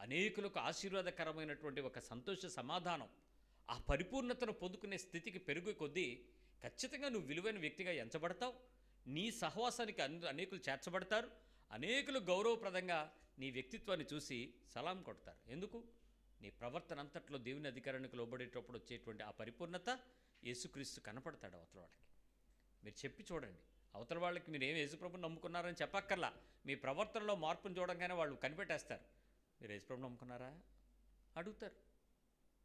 అనేకులకు ఆశీర్వాదకరమైనటువంటి ఒక సంతోష సమాధానం. ఆ పరిపూర్ణతను పొందుకునే స్థితికి పెరుగు కొద్దీ ఖచ్చితంగా నువ్వు విలువైన వ్యక్తిగా ఎంచబడతావు. నీ సహవాసానికి అనేకులు చేర్చబడతారు. అనేకులు గౌరవప్రదంగా నీ వ్యక్తిత్వాన్ని చూసి సలాం కొడతారు. ఎందుకు? నీ ప్రవర్తన అంతట్లో దేవుని అధికారానికి లోబడేటప్పుడు వచ్చేటువంటి ఆ పరిపూర్ణత యేసుక్రీస్తు కనపడతాడు అవతల వాళ్ళకి. మీరు చెప్పి చూడండి, అవతల వాళ్ళకి మీరు ఏం యేసుప్రభుని నమ్ముకున్నారని చెప్పక్కర్లా, మీ ప్రవర్తనలో మార్పును చూడంగానే వాళ్ళు కనిపెట్టేస్తారు. మీరు యేసుప్రభుని నమ్ముకున్నారా అడుగుతారు.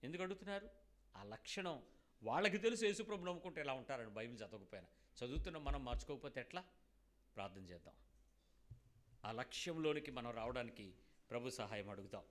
ఎందుకు అడుగుతున్నారు? ఆ లక్షణం వాళ్ళకి తెలుసు. యేసుప్రభు నమ్ముకుంటే ఎలా ఉంటారని. బైబిల్ చదవకపోయినా చదువుతున్న మనం మార్చుకోకపోతే ఎట్లా? ప్రార్థన చేద్దాం. ఆ లక్ష్యంలోనికి మనం రావడానికి ప్రభు సహాయం అడుగుతాం.